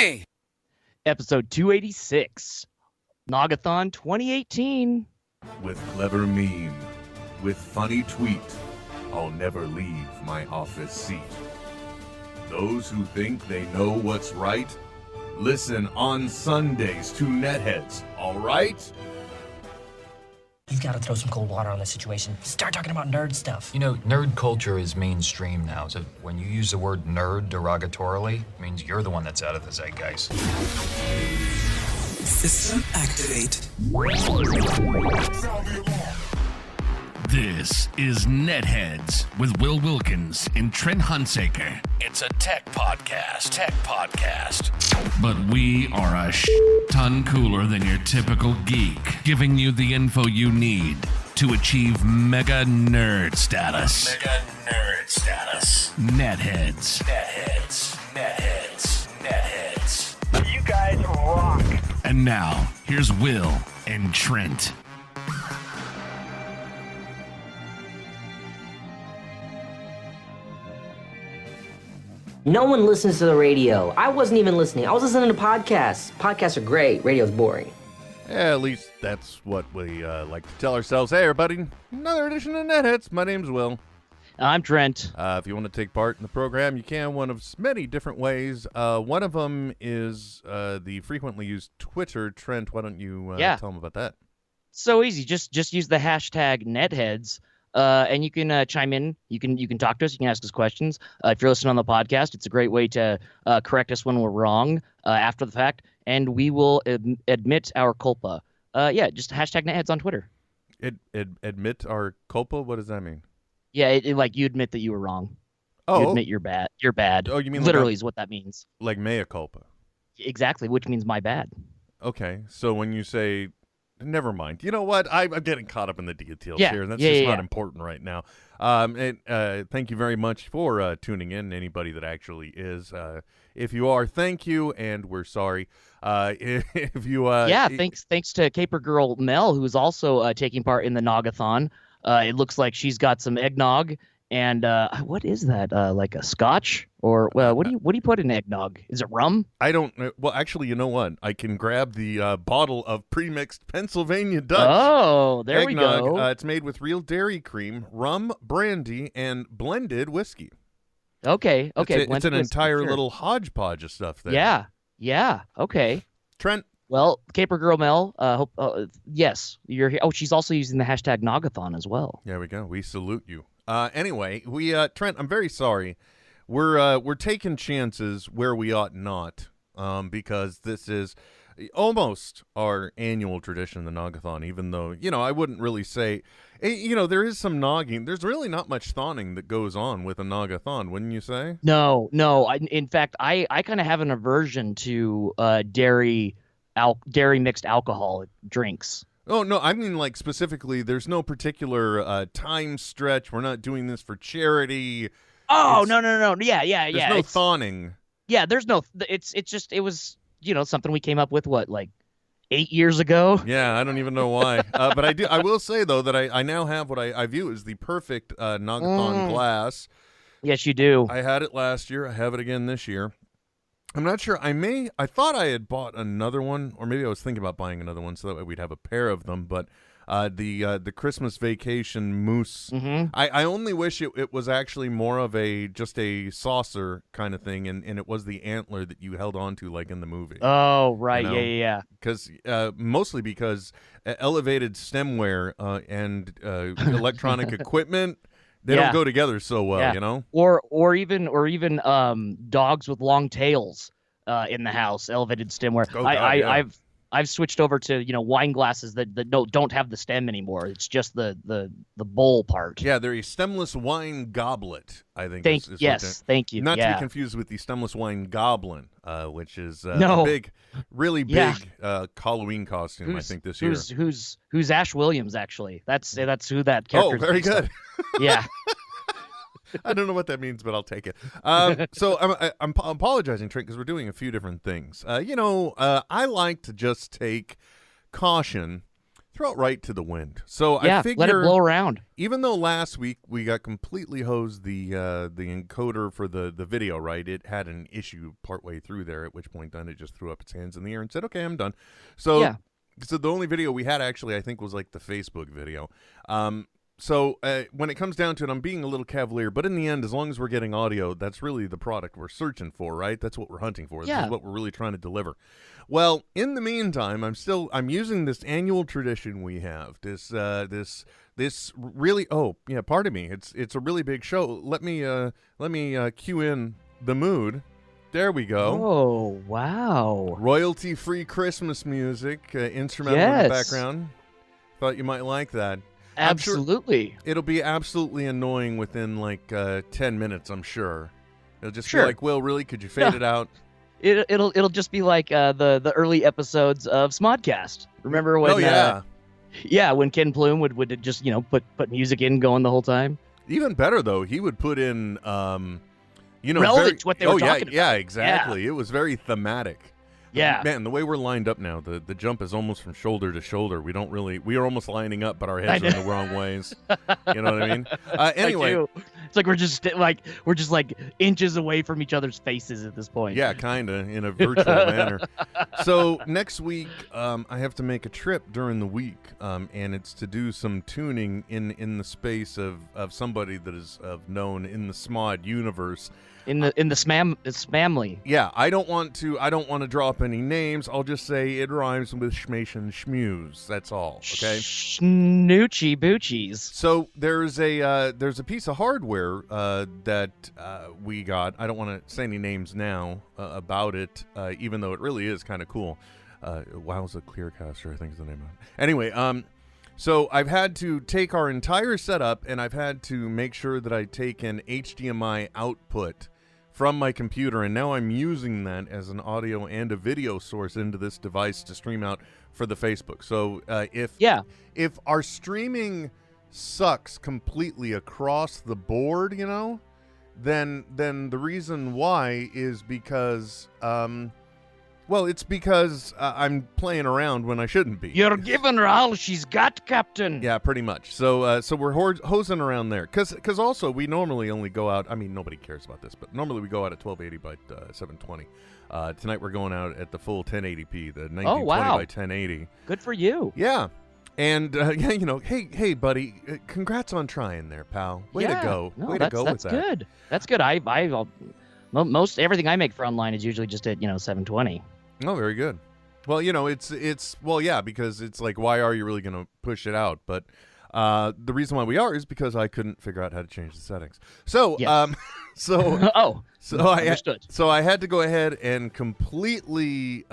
me! Episode 286, Nogathon 2018. With clever meme, with funny tweet, I'll never leave my office seat. Those who think they know what's right, listen on Sundays to NetHeads, all right? You've got to throw some cold water on this situation. Start talking about nerd stuff. You know, nerd culture is mainstream now, so when you use the word nerd derogatorily, it means you're the one that's out of the zeitgeist. System activate. This is NetHeads with Will Wilkins and Trent Hunsaker. It's a tech podcast. But we are a ton cooler than your typical geek, giving you the info you need to achieve mega nerd status. NetHeads. You guys rock. And now, here's Will and Trent. No one listens to the radio. I wasn't even listening. I was listening to podcasts. Podcasts are great. Radio's boring. Yeah, at least that's what we like to tell ourselves. Hey, everybody, another edition of NetHeads. My name's Will. I'm Trent. If you want to take part in the program, you can one of many different ways. One of them is the frequently used Twitter. Trent, why don't you tell them about that? So easy. Just use the hashtag NetHeads. And you can chime in. You can talk to us. You can ask us questions. If you're listening on the podcast, it's a great way to correct us when we're wrong after the fact, and we will admit our culpa. Just hashtag NetHeads on Twitter. Admit our culpa? What does that mean? Yeah, like you admit that you were wrong. Oh, you admit you're bad. You're bad. Oh, you mean literally like is what that means. Like mea culpa. Exactly, which means my bad. Okay, so when you say. Never mind. You know what? I'm getting caught up in the details here, and that's not important right now. Thank you very much for tuning in, anybody that actually is. If you are, thank you, and we're sorry. If you thanks to Caper Girl Mel, who is also taking part in the Nogathon. It looks like she's got some eggnog. And what is that? Like a scotch? Or what do you put in eggnog? Is it rum? I don't know. Well, actually, you know what? I can grab the bottle of premixed Pennsylvania Dutch. Oh, there eggnog. we go. It's made with real dairy cream, rum, brandy, and blended whiskey. Okay. It's an entire little hodgepodge of stuff there. Yeah. Okay. Trent. Well, Caper Girl Mel, yes, you're here. Oh, she's also using the hashtag Nogathon as well. There we go. We salute you. Anyway, we Trent, I'm very sorry. We're taking chances where we ought not, because this is almost our annual tradition, the Nogathon, even though, I wouldn't really say, there is some nogging. There's really not much thawing that goes on with a Nogathon, wouldn't you say? No. In fact, I kind of have an aversion to dairy mixed alcohol drinks. Oh, no, I mean, like, specifically, there's no particular time stretch. We're not doing this for charity. Oh, no. Yeah. There's no thawing. Yeah, there's no... It was, something we came up with, 8 years ago? Yeah, I don't even know why. But I will say, though, that I now have what I view as the perfect Nogathon glass. Yes, you do. I had it last year. I have it again this year. I'm not sure. I thought I had bought another one, or maybe I was thinking about buying another one so that way we'd have a pair of them. But the Christmas Vacation Moose, I only wish it was actually more of just a saucer kind of thing, and it was the antler that you held on to like in the movie. Oh, right. Yeah. Because mostly because elevated stemware and electronic equipment. They don't go together so well, Or even dogs with long tails in the house, elevated stemware. Oh, God, I've switched over to wine glasses that don't have the stem anymore. It's just the bowl part. Yeah, they're a stemless wine goblet. I think. Thank you. Not to be confused with the stemless wine goblin, which is really big Halloween costume. I think this year. Who's Ash Williams actually? That's who that character. Oh, very good. Yeah. I don't know what that means, but I'll take it. So I'm apologizing, Trent, because we're doing a few different things. I like to just take caution throw it right to the wind. So Yeah, I figure, let it blow around. even though last week we got completely hosed the encoder for the video, right? It had an issue partway through there, at which point then it just threw up its hands in the air and said, okay, I'm done. So, Yeah. so the only video we had actually, I think, was like the Facebook video. So when it comes down to it, I'm being a little cavalier, but in the end, as long as we're getting audio, that's really the product we're searching for, right? That's what we're hunting for. This is what we're really trying to deliver. Well, in the meantime, I'm using this annual tradition we have. This really, oh yeah, pardon me. It's a really big show. Let me cue in the mood. There we go. Oh, wow. Royalty-free Christmas music, instrumental in the background. Thought you might like that. Absolutely. Sure it'll be absolutely annoying within like 10 minutes, I'm sure. It'll just be Sure. like, Will, really? Could you fade it out? It'll just be like the early episodes of Smodcast. Remember when? Oh yeah. Yeah, when Ken Plume would just put music in going the whole time. Even better though, he would put in relevant to what they were talking about. Yeah, exactly. Yeah. It was very thematic. Yeah. Man, the way we're lined up now, the jump is almost from shoulder to shoulder. We are almost lining up, but our heads are in the wrong ways. You know what I mean? Anyway. It's like we're just inches away from each other's faces at this point. Yeah, kind of, in a virtual manner. So next week, I have to make a trip during the week, and it's to do some tuning in the space of somebody that is known in the SMOD universe. In the Smamly. Yeah, I don't want to drop any names. I'll just say it rhymes with schmation and schmooze. That's all. Okay. Snoochie boochies. So there's a piece of hardware that we got. I don't want to say any names now about it, even though it really is kind of cool. Wowza Clearcaster, I think is the name of it. Anyway, so I've had to take our entire setup, and I've had to make sure that I take an HDMI output from my computer, and now I'm using that as an audio and a video source into this device to stream out for the Facebook. So if our streaming sucks completely across the board, then the reason why is because it's because I'm playing around when I shouldn't be. You're giving her all she's got, Captain. Yeah, pretty much. So we're hosing around there. Because also, we normally only go out, I mean, nobody cares about this, but normally we go out at 1280 by 720. Tonight we're going out at the full 1080p, the 1920 by 1080. Good for you. Yeah. And, hey, buddy, congrats on trying there, pal. Way to go. No, Way to go with that. That's good. That's good. Most everything I make for online is usually just at 720. Oh, very good. Well, because it's like, why are you really going to push it out? But the reason why we are is because I couldn't figure out how to change the settings. So, yes. Understood. So I had to go ahead and completely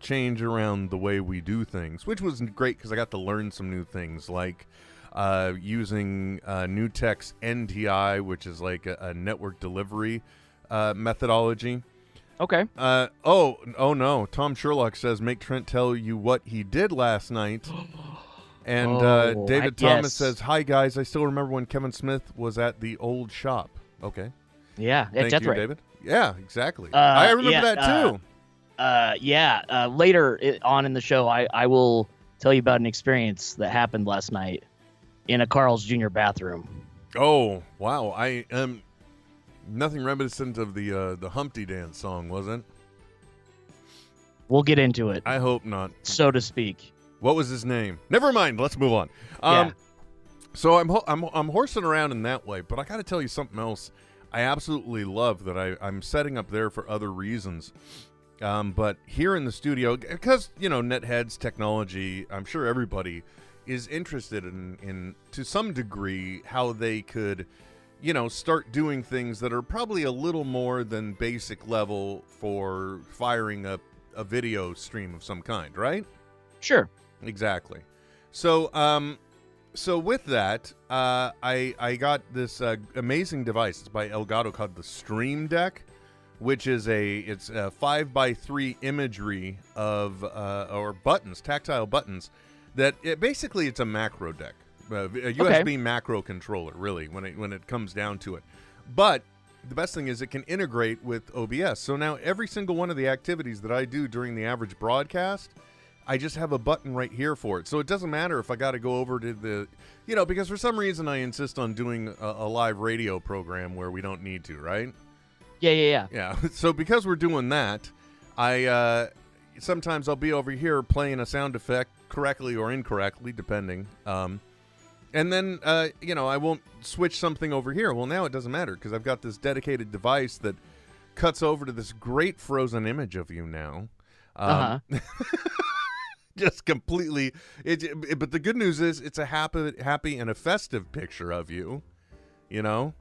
change around the way we do things, which was great because I got to learn some new things, like using Nutex NTI, which is like a network delivery methodology. Okay. Oh no. Tom Sherlock says, make Trent tell you what he did last night. And David Thomas says, hi, guys. I still remember when Kevin Smith was at the old shop. Okay. Yeah. Thank that's you, right. David. Yeah, exactly. I remember that, too. Later on in the show, I will tell you about an experience that happened last night in a Carl's Jr. bathroom. Oh, wow. I am... Nothing reminiscent of the Humpty Dance song, was it? We'll get into it. I hope not. So to speak. What was his name? Never mind. Let's move on. So I'm horsing around in that way, but I got to tell you something else. I absolutely love that I'm setting up there for other reasons. But here in the studio, because NetHeads technology, I'm sure everybody is interested in to some degree how they could start doing things that are probably a little more than basic level for firing a video stream of some kind, right? Sure. Exactly. So, so with that, I got this amazing device. It's by Elgato called the Stream Deck, which is it's a 5x3 imagery of or buttons, tactile buttons. Basically it's a macro deck. A USB macro controller, really, when it comes down to it. But the best thing is it can integrate with OBS. So now every single one of the activities that I do during the average broadcast I just have a button right here for it. So it doesn't matter if I got to go over to the, because for some reason I insist on doing a live radio program where we don't need to, right? Yeah. Yeah. So because we're doing that, sometimes I'll be over here playing a sound effect correctly or incorrectly, depending. And then, I won't switch something over here. Well, now it doesn't matter because I've got this dedicated device that cuts over to this great frozen image of you now. Just completely. But the good news is it's a happy and a festive picture of you. Now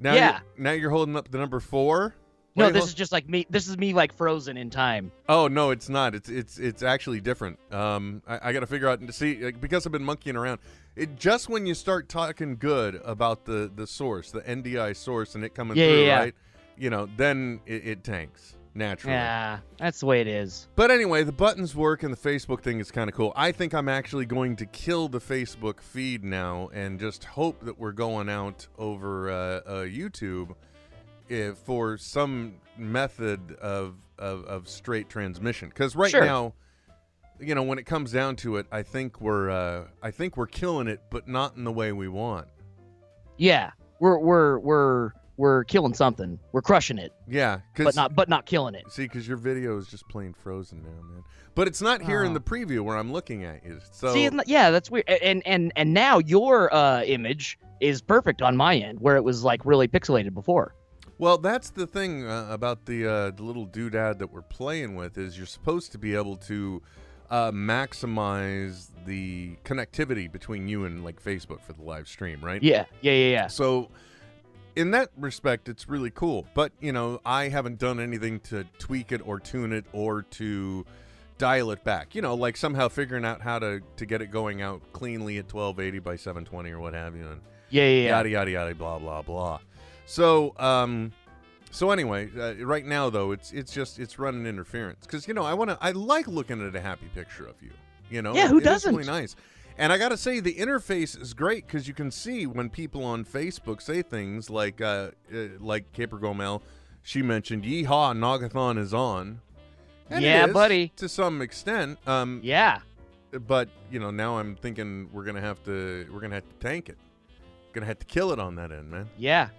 you're holding up the number 4. No, this is just like me. This is me like frozen in time. Oh no, it's not. It's actually different. I got to figure out and see because I've been monkeying around. Just when you start talking good about the source, the NDI source, and it coming through, right? Then it tanks naturally. Yeah, that's the way it is. But anyway, the buttons work and the Facebook thing is kind of cool. I think I'm actually going to kill the Facebook feed now and just hope that we're going out over YouTube for some method of straight transmission. Because right now, when it comes down to it, I think we're killing it, but not in the way we want. Yeah, we're killing something. We're crushing it. Yeah, but not killing it. See, because your video is just plain frozen now, man. But it's not here in the preview where I'm looking at you. So see, that's weird. And now your image is perfect on my end, where it was like really pixelated before. Well, that's the thing about the little doodad that we're playing with is you're supposed to be able to maximize the connectivity between you and like Facebook for the live stream, right? Yeah. So in that respect, it's really cool. But, I haven't done anything to tweak it or tune it or to dial it back. Like somehow figuring out how to get it going out cleanly at 1280 by 720 or what have you. And yada, yada, yada, blah, blah, blah. So, anyway, right now, though, it's running interference. Because, I like looking at a happy picture of you. Yeah, who doesn't? It's really nice. And I got to say, the interface is great because you can see when people on Facebook say things like Caper Gomel, she mentioned, yeehaw, Nagathon is on. And yeah, it is, buddy. To some extent. Yeah. But, now I'm thinking we're going to have to tank it. Going to have to kill it on that end, man. Yeah.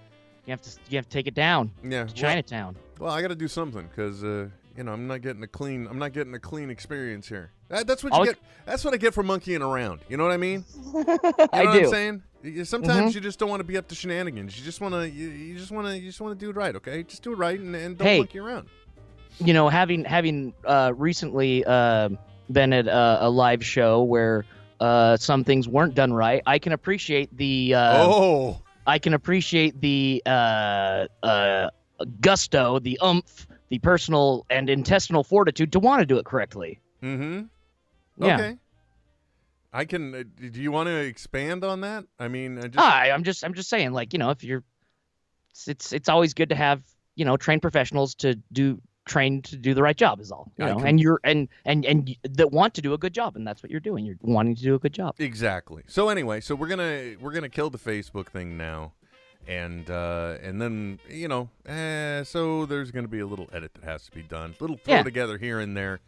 You have to take it down. Yeah. To Chinatown. Well, I got to do something because, I'm not getting a clean experience here. That's what you get. That's what I get for monkeying around. You know what I mean? You know what I'm saying? Sometimes you just don't want to be up to shenanigans. You just want to do it right. Okay, just do it right and don't monkey around. Having recently been at a live show where some things weren't done right, I can appreciate the gusto, the oomph, the personal and intestinal fortitude to want to do it correctly. Mm-hmm. Yeah. Okay. I can. Do you want to expand on that? I mean, I'm just saying, like, if you're, it's always good to have trained professionals trained to do the right job is all. And you're and that want to do a good job, and that's what you're doing. You're wanting to do a good job. Exactly. So anyway, we're gonna kill the Facebook thing now. And then, so there's going to be a little edit that has to be done. Little throw together here and there.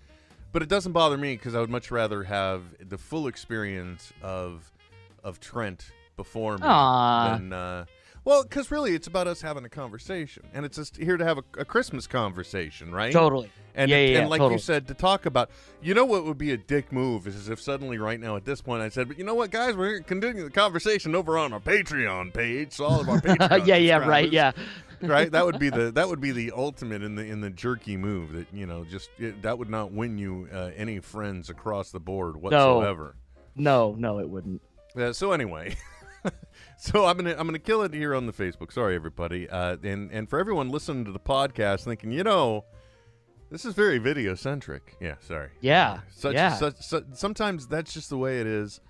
But it doesn't bother me because I would much rather have the full experience of Trent before me than... well, because really it's about us having a conversation. And it's just here to have a Christmas conversation, right? Totally. And, and like totally. you said, to talk about... what would be a dick move is if suddenly right now at this point I said, but you know what, guys? We're continuing the conversation over on our Patreon page. So all of our Patreon right, yeah. Right? That would be the ultimate in the jerky move that, that would not win you any friends across the board whatsoever. No, it wouldn't. So anyway... So I'm gonna kill it here on the Facebook. Sorry, everybody. And for everyone listening to the podcast, thinking, this is very video centric. Yeah, sorry. Yeah. Sometimes that's just the way it is.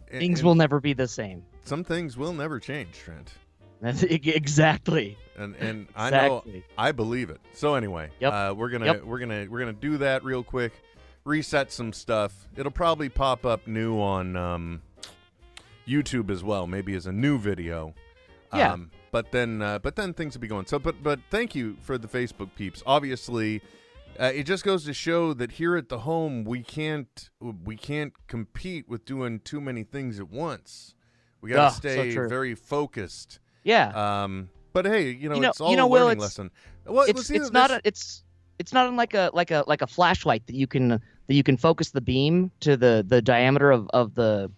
Things will never be the same. Some things will never change, Trent. That's exactly. And I believe it. So anyway, we're gonna do that real quick. Reset some stuff. It'll probably pop up new on YouTube as well, maybe as a new video. But then things will be going. So, but thank you for the Facebook peeps. Obviously, It just goes to show that here at the home we can't compete with doing too many things at once. We got to stay very focused. Yeah. But hey, it's all a Will, learning lesson. Well, it's not in like a flashlight that you can focus the beam to the diameter of the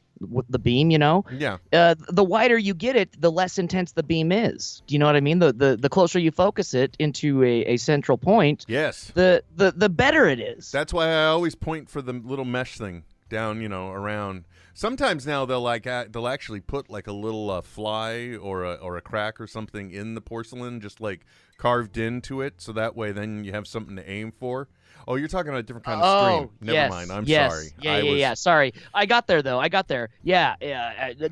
beam, Yeah. The wider you get it, the less intense the beam is. Do you know what I mean? The closer you focus it into a central point, yes, the better it is. That's why I always point for the little mesh thing down, around. Sometimes now they'll actually put like a little fly or a crack or something in the porcelain, just like carved into it, so that way then you have something to aim for. Oh, you're talking about a different kind of stream. Never mind. I'm sorry. Yeah. Sorry. I got there, though. Yeah.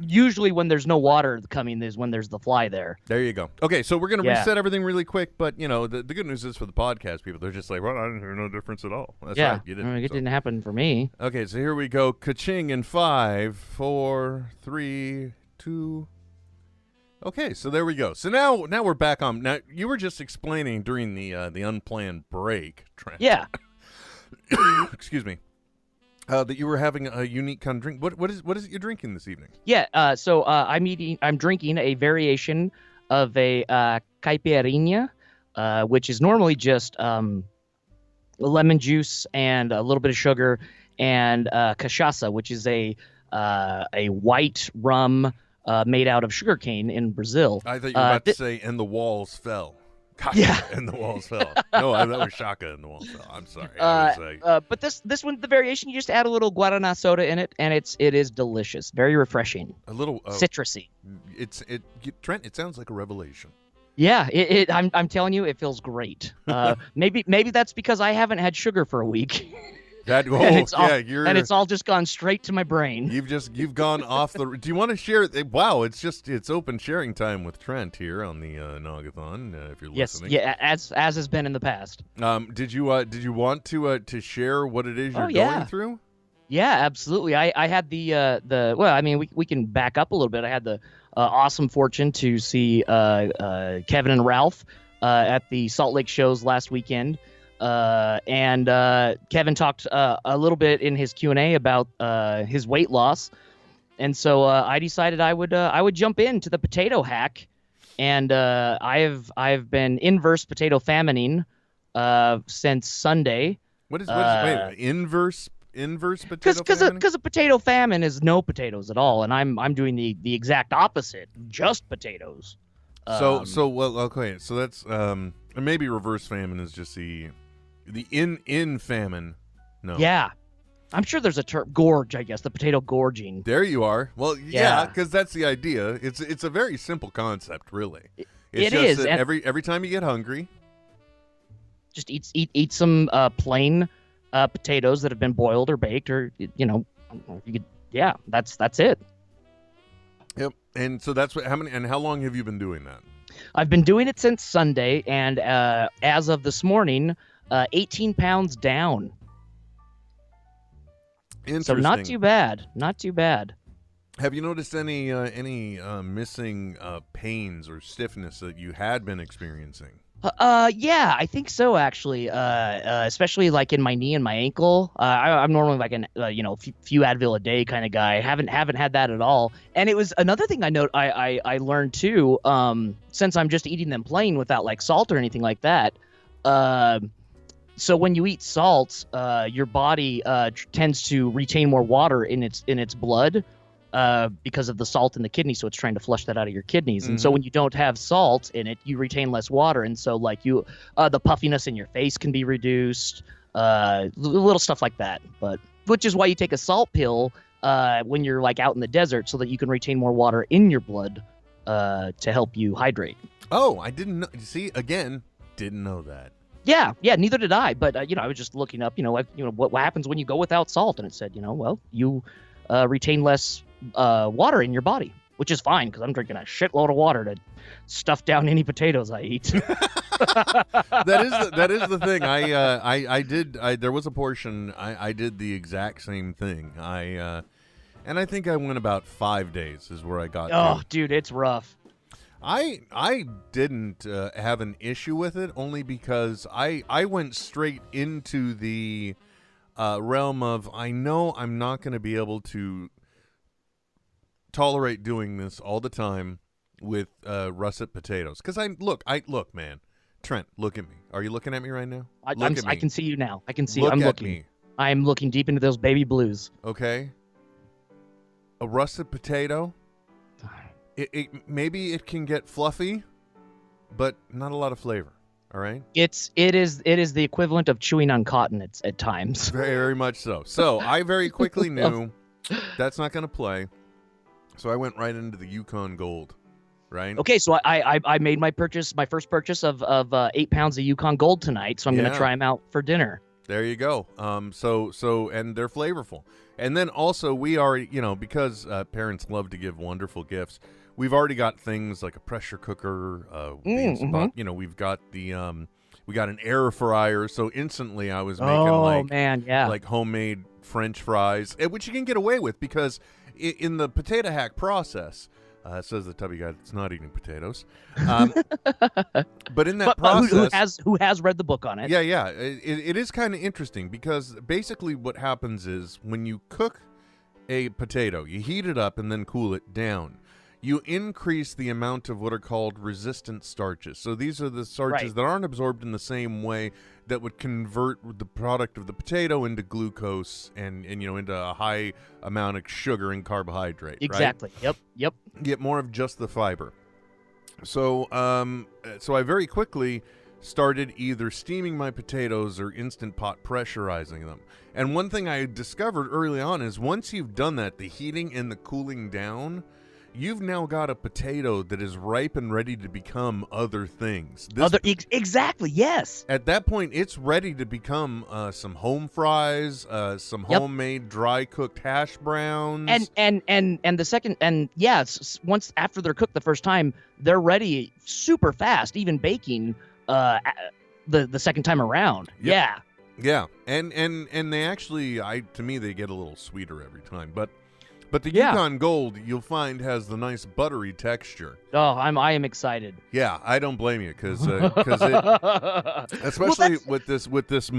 Usually when there's no water coming is when there's the fly there. There you go. Okay, so we're going to reset everything really quick, but, the good news is for the podcast people, they're just like, well, I didn't hear no difference at all. That's right. You didn't. It didn't happen for me. Okay, so here we go. Ka-ching in 5, 4, 3, 2... Okay, so there we go. So now we're back on. Now you were just explaining during the unplanned break, Trent. Yeah. Excuse me. That you were having a unique kind of drink. What is it you're drinking this evening? Yeah. So I'm drinking a variation of a caipirinha, which is normally just lemon juice and a little bit of sugar, and cachaça, which is a white rum. Made out of sugarcane in Brazil. I thought you were about to say, and the walls fell. Yeah. And the walls fell. No, that was Shaka and the walls fell. I'm sorry. But this one, the variation, you just add a little guaraná soda in it, and it is delicious. Very refreshing. A little citrusy. Trent, it sounds like a revelation. Yeah, I'm telling you, it feels great. Maybe that's because I haven't had sugar for a week. And it's all just gone straight to my brain. You've gone off the. Do you want to share? Wow, it's open sharing time with Trent here on the Nagathon. If you're listening, as has been in the past. Did you want to share what it is you're going through? Yeah, absolutely. I had the well, I mean, we can back up a little bit. I had the awesome fortune to see Kevin and Ralph at the Salt Lake shows last weekend. And Kevin talked a little bit in his Q&A about his weight loss, and so I decided I would jump into the potato hack, and I've been inverse potato famining since Sunday. What is inverse potato famine? Because a potato famine is no potatoes at all, and I'm doing the exact opposite, just potatoes. So that's maybe reverse famine is just the in famine. No. Yeah. I'm sure there's a term, gorge, I guess, the potato gorging. There you are. Well, yeah, because that's the idea. It's a very simple concept, really. It is. That every time you get hungry, just eat some plain potatoes that have been boiled or baked, or you could. Yeah, that's it. Yep. And so that's how long have you been doing that? I've been doing it since Sunday, and as of this morning, 18 pounds down. Interesting. So not too bad. Not too bad. Have you noticed any missing pains or stiffness that you had been experiencing? Yeah, I think so, actually. Especially like in my knee and my ankle. I'm normally like few Advil a day kind of guy. Haven't had that at all. And it was another thing I learned too. Since I'm just eating them plain without like salt or anything like that. So when you eat salt, your body tends to retain more water in its blood. Because of the salt in the kidney, so it's trying to flush that out of your kidneys. And so when you don't have salt in it, you retain less water, and so like the puffiness in your face can be reduced, little stuff like that. But which is why you take a salt pill when you're like out in the desert, so that you can retain more water in your blood to help you hydrate. Oh, I didn't know. See, again, didn't know that. Yeah, neither did I. But I was just looking up, what happens when you go without salt, and it said, you retain less water in your body, which is fine because I'm drinking a shitload of water to stuff down any potatoes I eat. That is the thing. I did. There was a portion I did the exact same thing. And I think I went about 5 days is where I got. Oh, dude, it's rough. I didn't have an issue with it only because I went straight into the realm of I know I'm not going to be able to tolerate doing this all the time with russet potatoes. Because look, man. Trent, look at me. Are you looking at me right now? I can see you now. I can see. Look I'm at looking. me. I am looking deep into those baby blues. Okay. A russet potato. Maybe it can get fluffy, but not a lot of flavor. All right. It is the equivalent of chewing on cotton at times. Very much so. So I very quickly knew that's not going to play. So I went right into the Yukon Gold. Right. Okay, so I made my first purchase of 8 pounds of Yukon Gold tonight. So I'm going to try them out for dinner. There you go. So and they're flavorful. And then also we already, because parents love to give wonderful gifts. We've already got things like a pressure cooker. We've got we got an air fryer. So instantly I was making like homemade French fries, which you can get away with because in the potato hack process. Says the tubby guy that's not eating potatoes. But in that process... Who has read the book on it. Yeah. It is kind of interesting because basically what happens is when you cook a potato, you heat it up and then cool it down. You increase the amount of what are called resistant starches. So these are the starches that aren't absorbed in the same way that would convert the product of the potato into glucose and into a high amount of sugar and carbohydrate. Exactly. Right? Yep. You get more of just the fiber. So I very quickly started either steaming my potatoes or instant pot pressurizing them. And one thing I discovered early on is once you've done that, the heating and the cooling down, you've now got a potato that is ripe and ready to become other things. Exactly, yes. At that point, it's ready to become some home fries, some homemade dry cooked hash browns, and the second once after they're cooked the first time, they're ready super fast, even baking the second time around. Yep. Yeah, and they actually, to me, they get a little sweeter every time, but. But the Yukon Gold, you'll find, has the nice buttery texture. Oh, I am excited. Yeah, I don't blame you because especially with this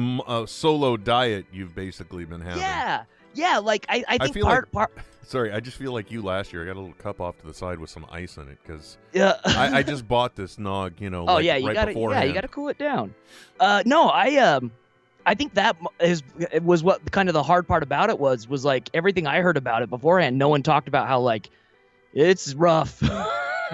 solo diet you've basically been having. Yeah. Like I think feel part. Sorry, I just feel like you last year. I got a little cup off to the side with some ice in it because I just bought this nog. You right gotta beforehand. you gotta cool it down. I think that was what kind of the hard part about it was like everything I heard about it beforehand. No one talked about how like it's rough.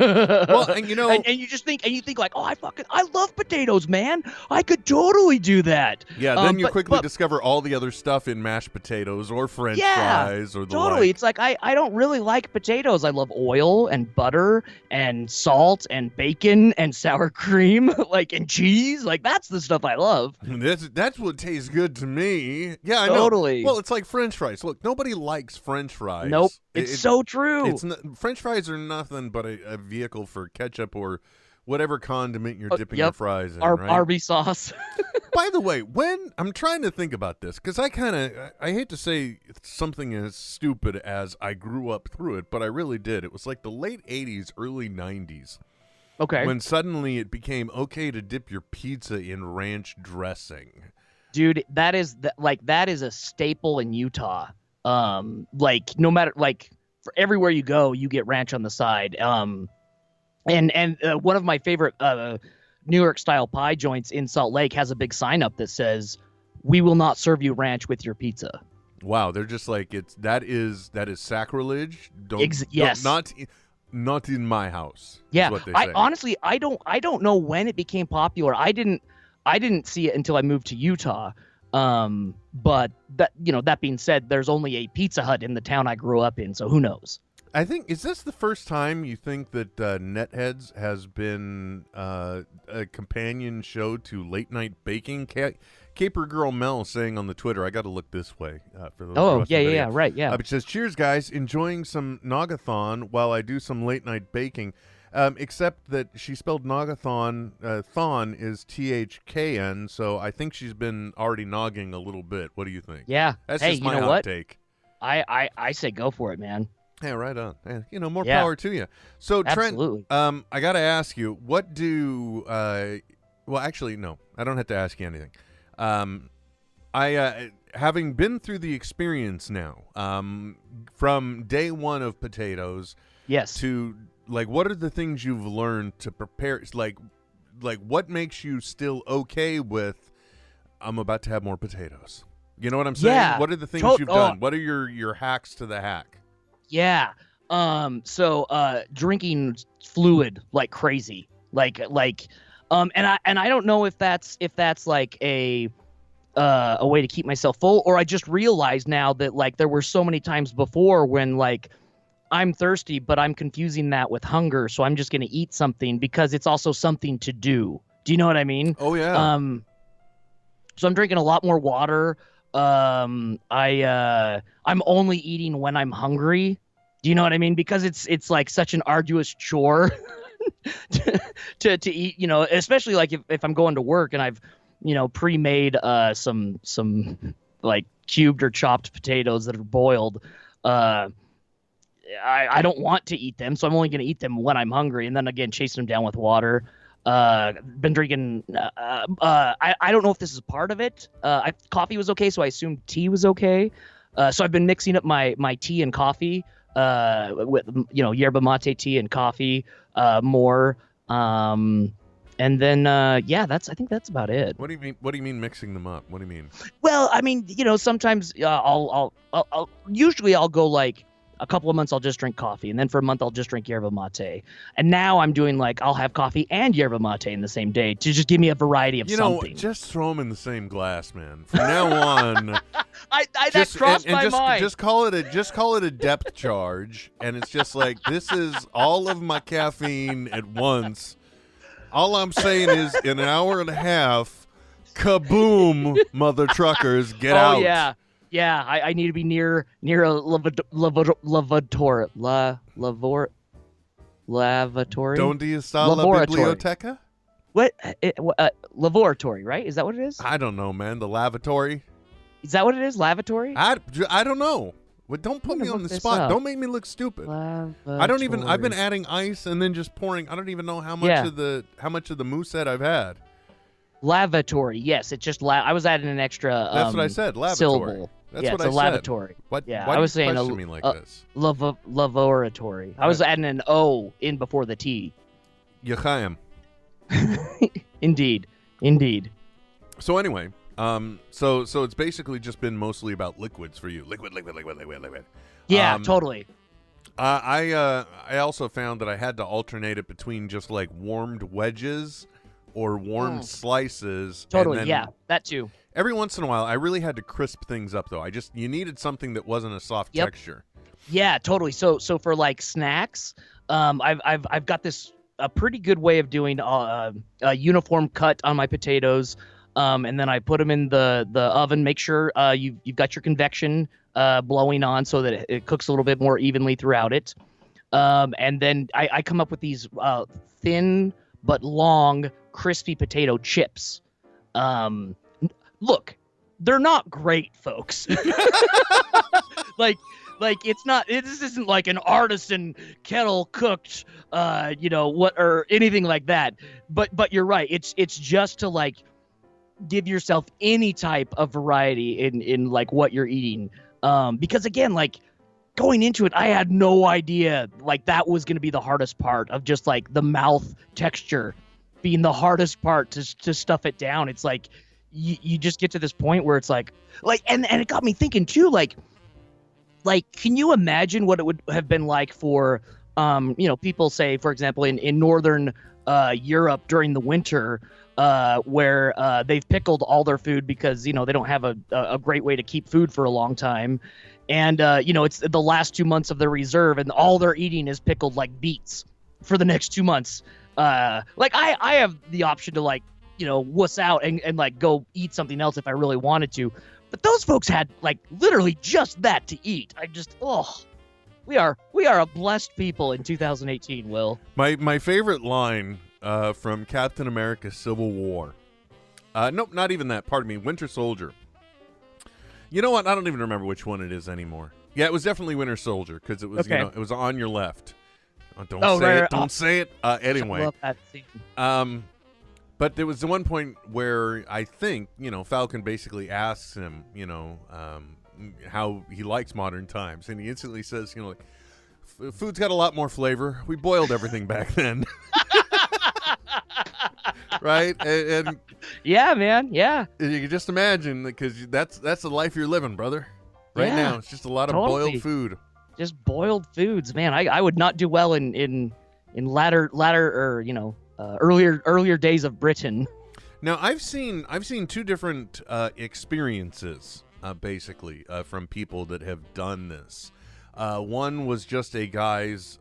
Well, and you think like, oh, I love potatoes, man. I could totally do that. Yeah, then you quickly discover all the other stuff in mashed potatoes or French fries or the totally. like. It's like I don't really like potatoes. I love oil and butter and salt and bacon and sour cream, and cheese. Like that's the stuff I love. That's what tastes good to me. Yeah, I totally. know. Well, it's like French fries. Look, nobody likes French fries. Nope. It's so true. French fries are nothing but a vehicle for ketchup or whatever condiment you're dipping your fries in, right? Arby sauce. By the way, when I'm trying to think about this, because I hate to say something as stupid as I grew up through it, but I really did. It was like the late 80s, early 90s. Okay. When suddenly it became okay to dip your pizza in ranch dressing. Dude, that is a staple in Utah. No matter for everywhere you go, you get ranch on the side. And one of my favorite New York style pie joints in Salt Lake has a big sign up that says, "We will not serve you ranch with your pizza." Wow, they're just like that is sacrilege. Yes. Not in my house. Yeah, is what they say. Honestly, I don't know when it became popular. I didn't see it until I moved to Utah. But that being said, there's only a Pizza Hut in the town I grew up in, so who knows? I think, is this the first time you think that NetHeads has been a companion show to late night baking? Caper Girl Mel saying on the Twitter, I got to look this way for those. Oh, yeah, right, yeah. It says, "Cheers, guys! Enjoying some Nagathon while I do some late night baking." Except that she spelled Nagathon. Thon is THKN, so I think she's been already nogging a little bit. What do you think? Yeah. That's just my hot take. I say go for it, man. Yeah, right on. Yeah, more Yeah. power to you. So, Absolutely. Trent, I got to ask you, what do? Well, actually, no, I don't have to ask you anything. I having been through the experience now, from day one of potatoes, Yes. to like, what are the things you've learned to prepare? Like what makes you still okay with? I'm about to have more potatoes. You know what I'm saying? Yeah. What are the things you've Oh. done? What are your hacks to the hack? Yeah. So drinking fluid like crazy. And I don't know if that's like a way to keep myself full, or I just realized now that like there were so many times before when like I'm thirsty, but I'm confusing that with hunger, so I'm just going to eat something because it's also something to do. Do you know what I mean? Oh yeah. So I'm drinking a lot more water. I'm only eating when I'm hungry. Do you know what I mean? Because it's like such an arduous chore to eat, especially like if I'm going to work and I've, pre-made some like cubed or chopped potatoes that are boiled. I don't want to eat them, so I'm only going to eat them when I'm hungry, and then again chasing them down with water. Been drinking. I don't know if this is part of it. Coffee was okay, so I assumed tea was okay. So I've been mixing up my tea and coffee with yerba mate tea and coffee more. And then I think that's about it. What do you mean? What do you mean mixing them up? What do you mean? Well, I mean, sometimes I'll usually I'll go like a couple of months I'll just drink coffee, and then for a month I'll just drink yerba mate. And now I'm doing like I'll have coffee and yerba mate in the same day to just give me a variety of something. Just throw them in the same glass, man. From now on, that crossed my mind. Just call it a depth charge, and it's just like this is all of my caffeine at once. All I'm saying is, in an hour and a half, kaboom, mother truckers, get out. Oh yeah. Yeah, I need to be near a lavatory. Donde está la biblioteca? What? Laboratory, right? Is that what it is? I don't know, man. The lavatory? Is that what it is? Lavatory? I don't know. Well, don't put me on the spot. up. Don't make me look stupid. Lavatory. I don't even. I've been adding ice and then just pouring. I don't even know how much of the moosehead I've had. Lavatory. Yes, it's just I was adding an extra. That's what I said. Lavatory. Syllable. That's yeah, what it's I a said. lavatory. What? Yeah, Why I was do you saying question me like this? Laboratory. I was adding an O in before the T. Yechaim. Indeed. So anyway, so it's basically just been mostly about liquids for you. Liquid. Yeah, totally. I also found that I had to alternate it between just like warmed wedges or warmed slices. Totally, and then that too. Every once in a while, I really had to crisp things up, though. You needed something that wasn't a soft texture. Yeah, totally. So for like snacks, I've got a pretty good way of doing a uniform cut on my potatoes, and then I put them in the oven. Make sure you've got your convection blowing on so that it cooks a little bit more evenly throughout it. And then I come up with these thin but long, crispy potato chips. Look, they're not great, folks. like it's not. This isn't like an artisan kettle cooked, or anything like that. But you're right. It's just to like give yourself any type of variety in like what you're eating. Because again, like going into it, I had no idea like that was going to be the hardest part of just like the mouth texture being the hardest part to stuff it down. It's like. You just get to this point where it's like and it got me thinking too, like can you imagine what it would have been like for people say, for example, in northern Europe during the winter where they've pickled all their food because they don't have a great way to keep food for a long time, and it's the last 2 months of their reserve and all they're eating is pickled like beets for the next 2 months. I have the option to wuss out and like go eat something else if I really wanted to. But those folks had like literally just that to eat. We are a blessed people in 2018, Will. My favorite line from Captain America Civil War. Nope, not even that. Pardon me. Winter Soldier. You know what? I don't even remember which one it is anymore. Yeah, it was definitely Winter Soldier because it was Okay. it was on your left. Don't Oh, say right, it. right. Don't say it. Anyway. I love that scene. But there was the one point where I think, Falcon basically asks him, how he likes modern times. And he instantly says, food's got a lot more flavor. We boiled everything back then. Right? And Yeah, man. Yeah. you can just imagine, because that's the life you're living, brother. Right Yeah, now. It's just a lot of totally. boiled food. Just boiled foods, man. I would not do well in latter or earlier days of Britain. Now, I've seen two different experiences, basically, from people that have done this. One was just a guy's,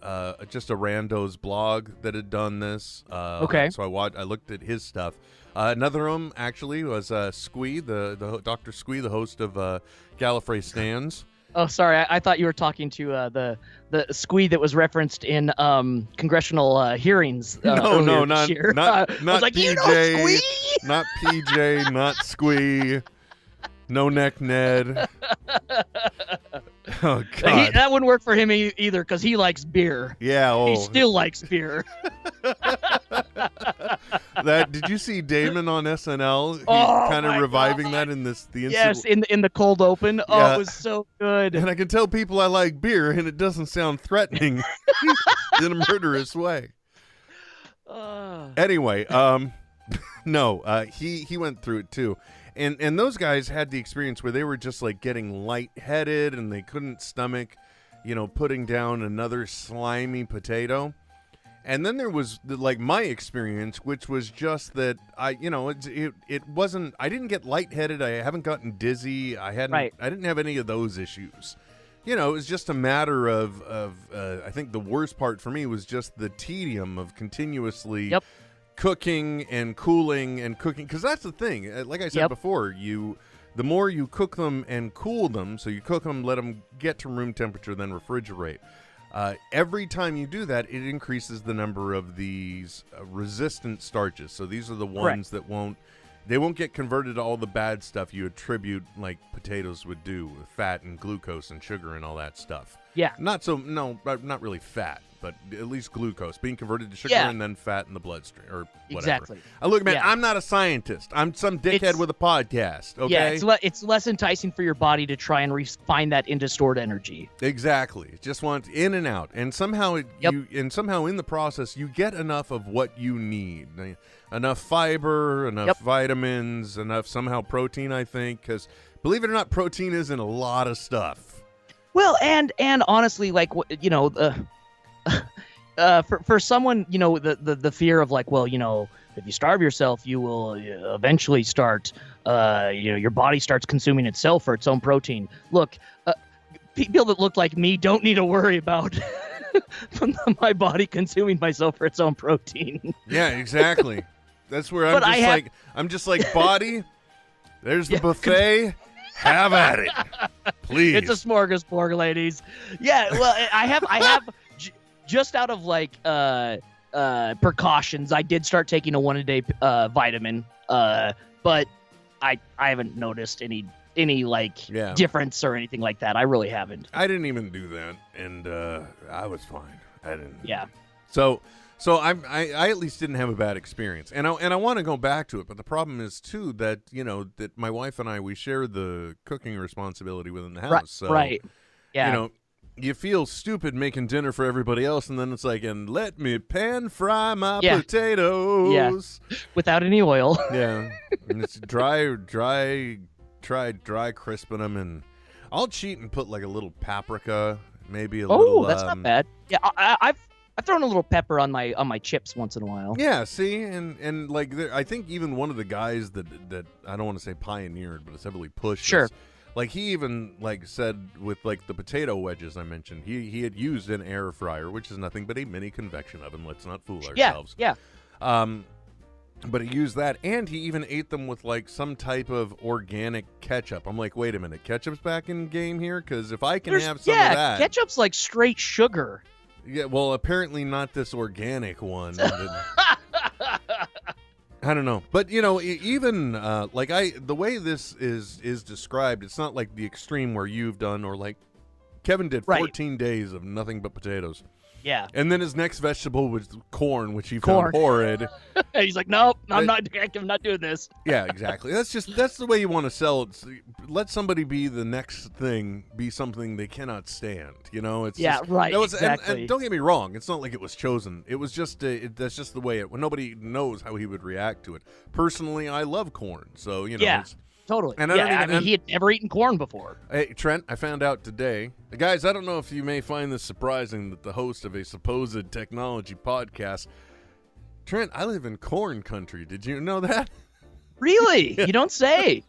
just a rando's blog that had done this. Okay. So I looked at his stuff. Another of them actually was Squee, the Dr. Squee, the host of Gallifrey Stands. Oh, sorry. I thought you were talking to the squee that was referenced in congressional hearings. No, earlier not this year. not I was not like, PJ, you know, Squee? not PJ, not Squee, no neck Ned. Oh God, That wouldn't work for him either because he likes beer. yeah. Oh, He still likes beer. Did you see Damon on SNL? He's Oh, kind of my reviving God. that in the Yes, in the cold open. Oh, Yeah. it was so good. And I can tell people I like beer, and it doesn't sound threatening in a murderous way. Anyway, no, he went through it too, and those guys had the experience where they were just like getting lightheaded, and they couldn't stomach, putting down another slimy potato. And then there was my experience, which was just that it wasn't. I didn't get lightheaded. I haven't gotten dizzy. I didn't have any of those issues. It was just a matter of I think the worst part for me was just the tedium of continuously cooking and cooling and cooking. Because that's the thing. Like I said before, the more you cook them and cool them, so you cook them, let them get to room temperature, then refrigerate. Every time you do that, it increases the number of these resistant starches. So these are the ones that won't get converted to all the bad stuff you attribute like potatoes would do with fat and glucose and sugar and all that stuff. Yeah. Not really fat, but at least glucose being converted to sugar and then fat in the bloodstream or whatever. Exactly. Look, man, I'm not a scientist. I'm some dickhead with a podcast. Okay. Yeah, it's less enticing for your body to try and refine that into stored energy. Exactly. Just want in and out, and somehow in the process you get enough of what you need, enough fiber, enough vitamins, enough somehow protein. I think because believe it or not, protein is in a lot of stuff. Well, and honestly, for someone, the fear of if you starve yourself, you will eventually start, your body starts consuming itself for its own protein. Look, people that look like me don't need to worry about my body consuming myself for its own protein. Yeah, exactly. That's where I'm just like body. There's the buffet. Have at it, please. It's a smorgasbord, ladies. Yeah, well, I have just out of precautions, I did start taking a 1-a-day vitamin, but I haven't noticed any difference or anything like that. I really haven't. I didn't even do that, and I was fine. I didn't. Yeah. So I at least didn't have a bad experience, and I want to go back to it, but the problem is too that that my wife and I, we share the cooking responsibility within the house. Right. So, right. Yeah. You feel stupid making dinner for everybody else, and then it's like, and let me pan fry my potatoes. Yeah. Without any oil. Yeah. And it's dry crisping them, and I'll cheat and put like a little paprika, maybe a little. Oh, that's not bad. Yeah, I've thrown a little pepper on my chips once in a while. Yeah, see, and I think even one of the guys that I don't want to say pioneered, but it's heavily pushed. Sure. Like he even said with the potato wedges I mentioned, he had used an air fryer, which is nothing but a mini convection oven. Let's not fool ourselves. Yeah. But he used that, and he even ate them with some type of organic ketchup. I'm like, wait a minute, ketchup's back in game here? Because if I can have some of that, ketchup's like straight sugar. Yeah, well, apparently not this organic one. I don't know, but even the way this is described, it's not like the extreme where you've done or like Kevin did Right. 14 days of nothing but potatoes. Yeah. And then his next vegetable was corn, which he Corn. found horrid. He's like, nope, I'm not doing this. Yeah, exactly. That's the way you want to sell it. Let somebody be the next thing, be something they cannot stand. You know, it's Yeah, just, right, that was, exactly. And don't get me wrong, it's not like it was chosen. It was just that's just the way it. Nobody knows how he would react to it. Personally, I love corn, so you know. Yeah. It's, Totally. And I yeah, don't even- I mean, and- he had never eaten corn before. Hey, Trent, I found out today. Guys, I don't know if you may find this surprising that the host of a supposed technology podcast, Trent, I live in corn country. Did you know that? Really? You don't say.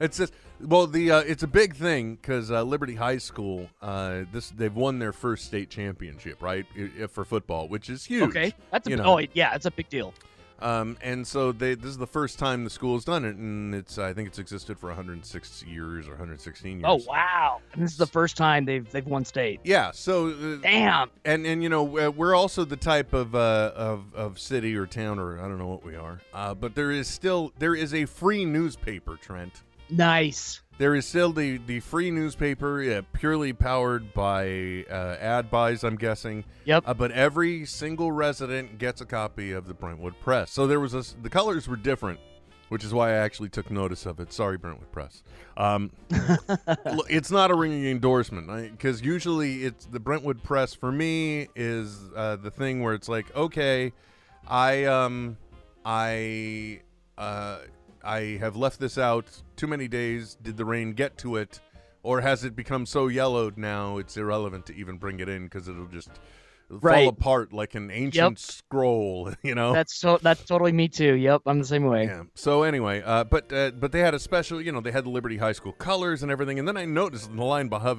It's just, well, it's a big thing because Liberty High School, they've won their first state championship, right, for football, which is huge. Okay. That's it's a big deal. And so this is the first time the school has done it, and I think it's existed for 106 years or 116 years. Oh wow! And this is the first time they've won state. Yeah. So Damn. And you know, we're also the type of city or town, or I don't know what we are, but there is a free newspaper, Trent. Nice. There is still the free newspaper, purely powered by ad buys, I'm guessing. Yep. But every single resident gets a copy of the Brentwood Press. So there was the colors were different, which is why I actually took notice of it. Sorry, Brentwood Press. Look, it's not a ringing endorsement, because usually it's the Brentwood Press for me is the thing where it's like, okay, I have left this out too many days. Did the rain get to it? Or has it become so yellowed now it's irrelevant to even bring it in because it'll just fall apart like an ancient scroll, you know? That's totally me too. Yep, I'm the same way. Yeah. So anyway, but they had a special, they had the Liberty High School colors and everything, and then I noticed in the line above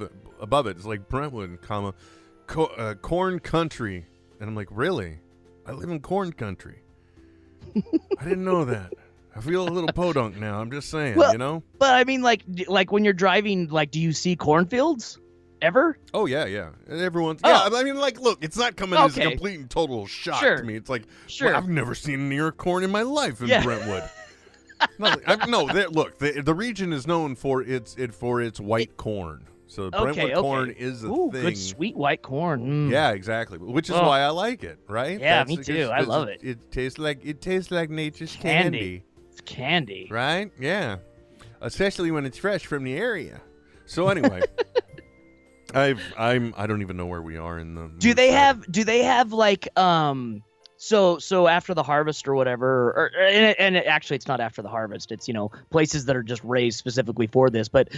it, it's like Brentwood, corn country. And I'm like, really? I live in corn country. I didn't know that. I feel a little podunk now. I'm just saying, Well, you know? But I mean, like when you're driving, like, do you see cornfields ever? Oh, yeah. Everyone's, Oh. yeah, I mean, like, look, it's not coming as a Okay. complete and total shock Sure. to me. It's like, Sure. well, I've never seen an ear of corn in my life in Yeah. Brentwood. Look, the region is known for its white corn. So Brentwood corn is a Ooh, thing. good sweet white corn. Mm. Yeah, exactly. Which is Oh. why I like it, right? Yeah, me too. I love it. It tastes like nature's candy. It's candy. Right? Yeah. Especially when it's fresh from the area. So anyway, I don't even know where we are in the. Do they have like so after the harvest or whatever, actually it's not after the harvest. It's places that are just raised specifically for this. But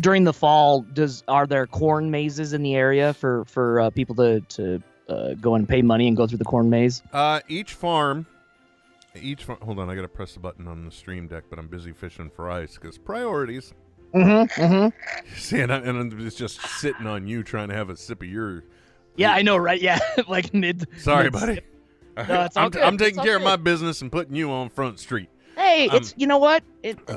during the fall, are there corn mazes in the area for people to go and pay money and go through the corn maze? Each farm. Hold on, I gotta press the button on the stream deck, but I'm busy fishing for ice because priorities. See, and it's just sitting on you trying to have a sip of your. Yeah, I know, right? Yeah, like mid. Sorry, buddy. No, it's all good. I'm taking It's all care of good. my business and putting you on Front Street. Hey, it's you know what?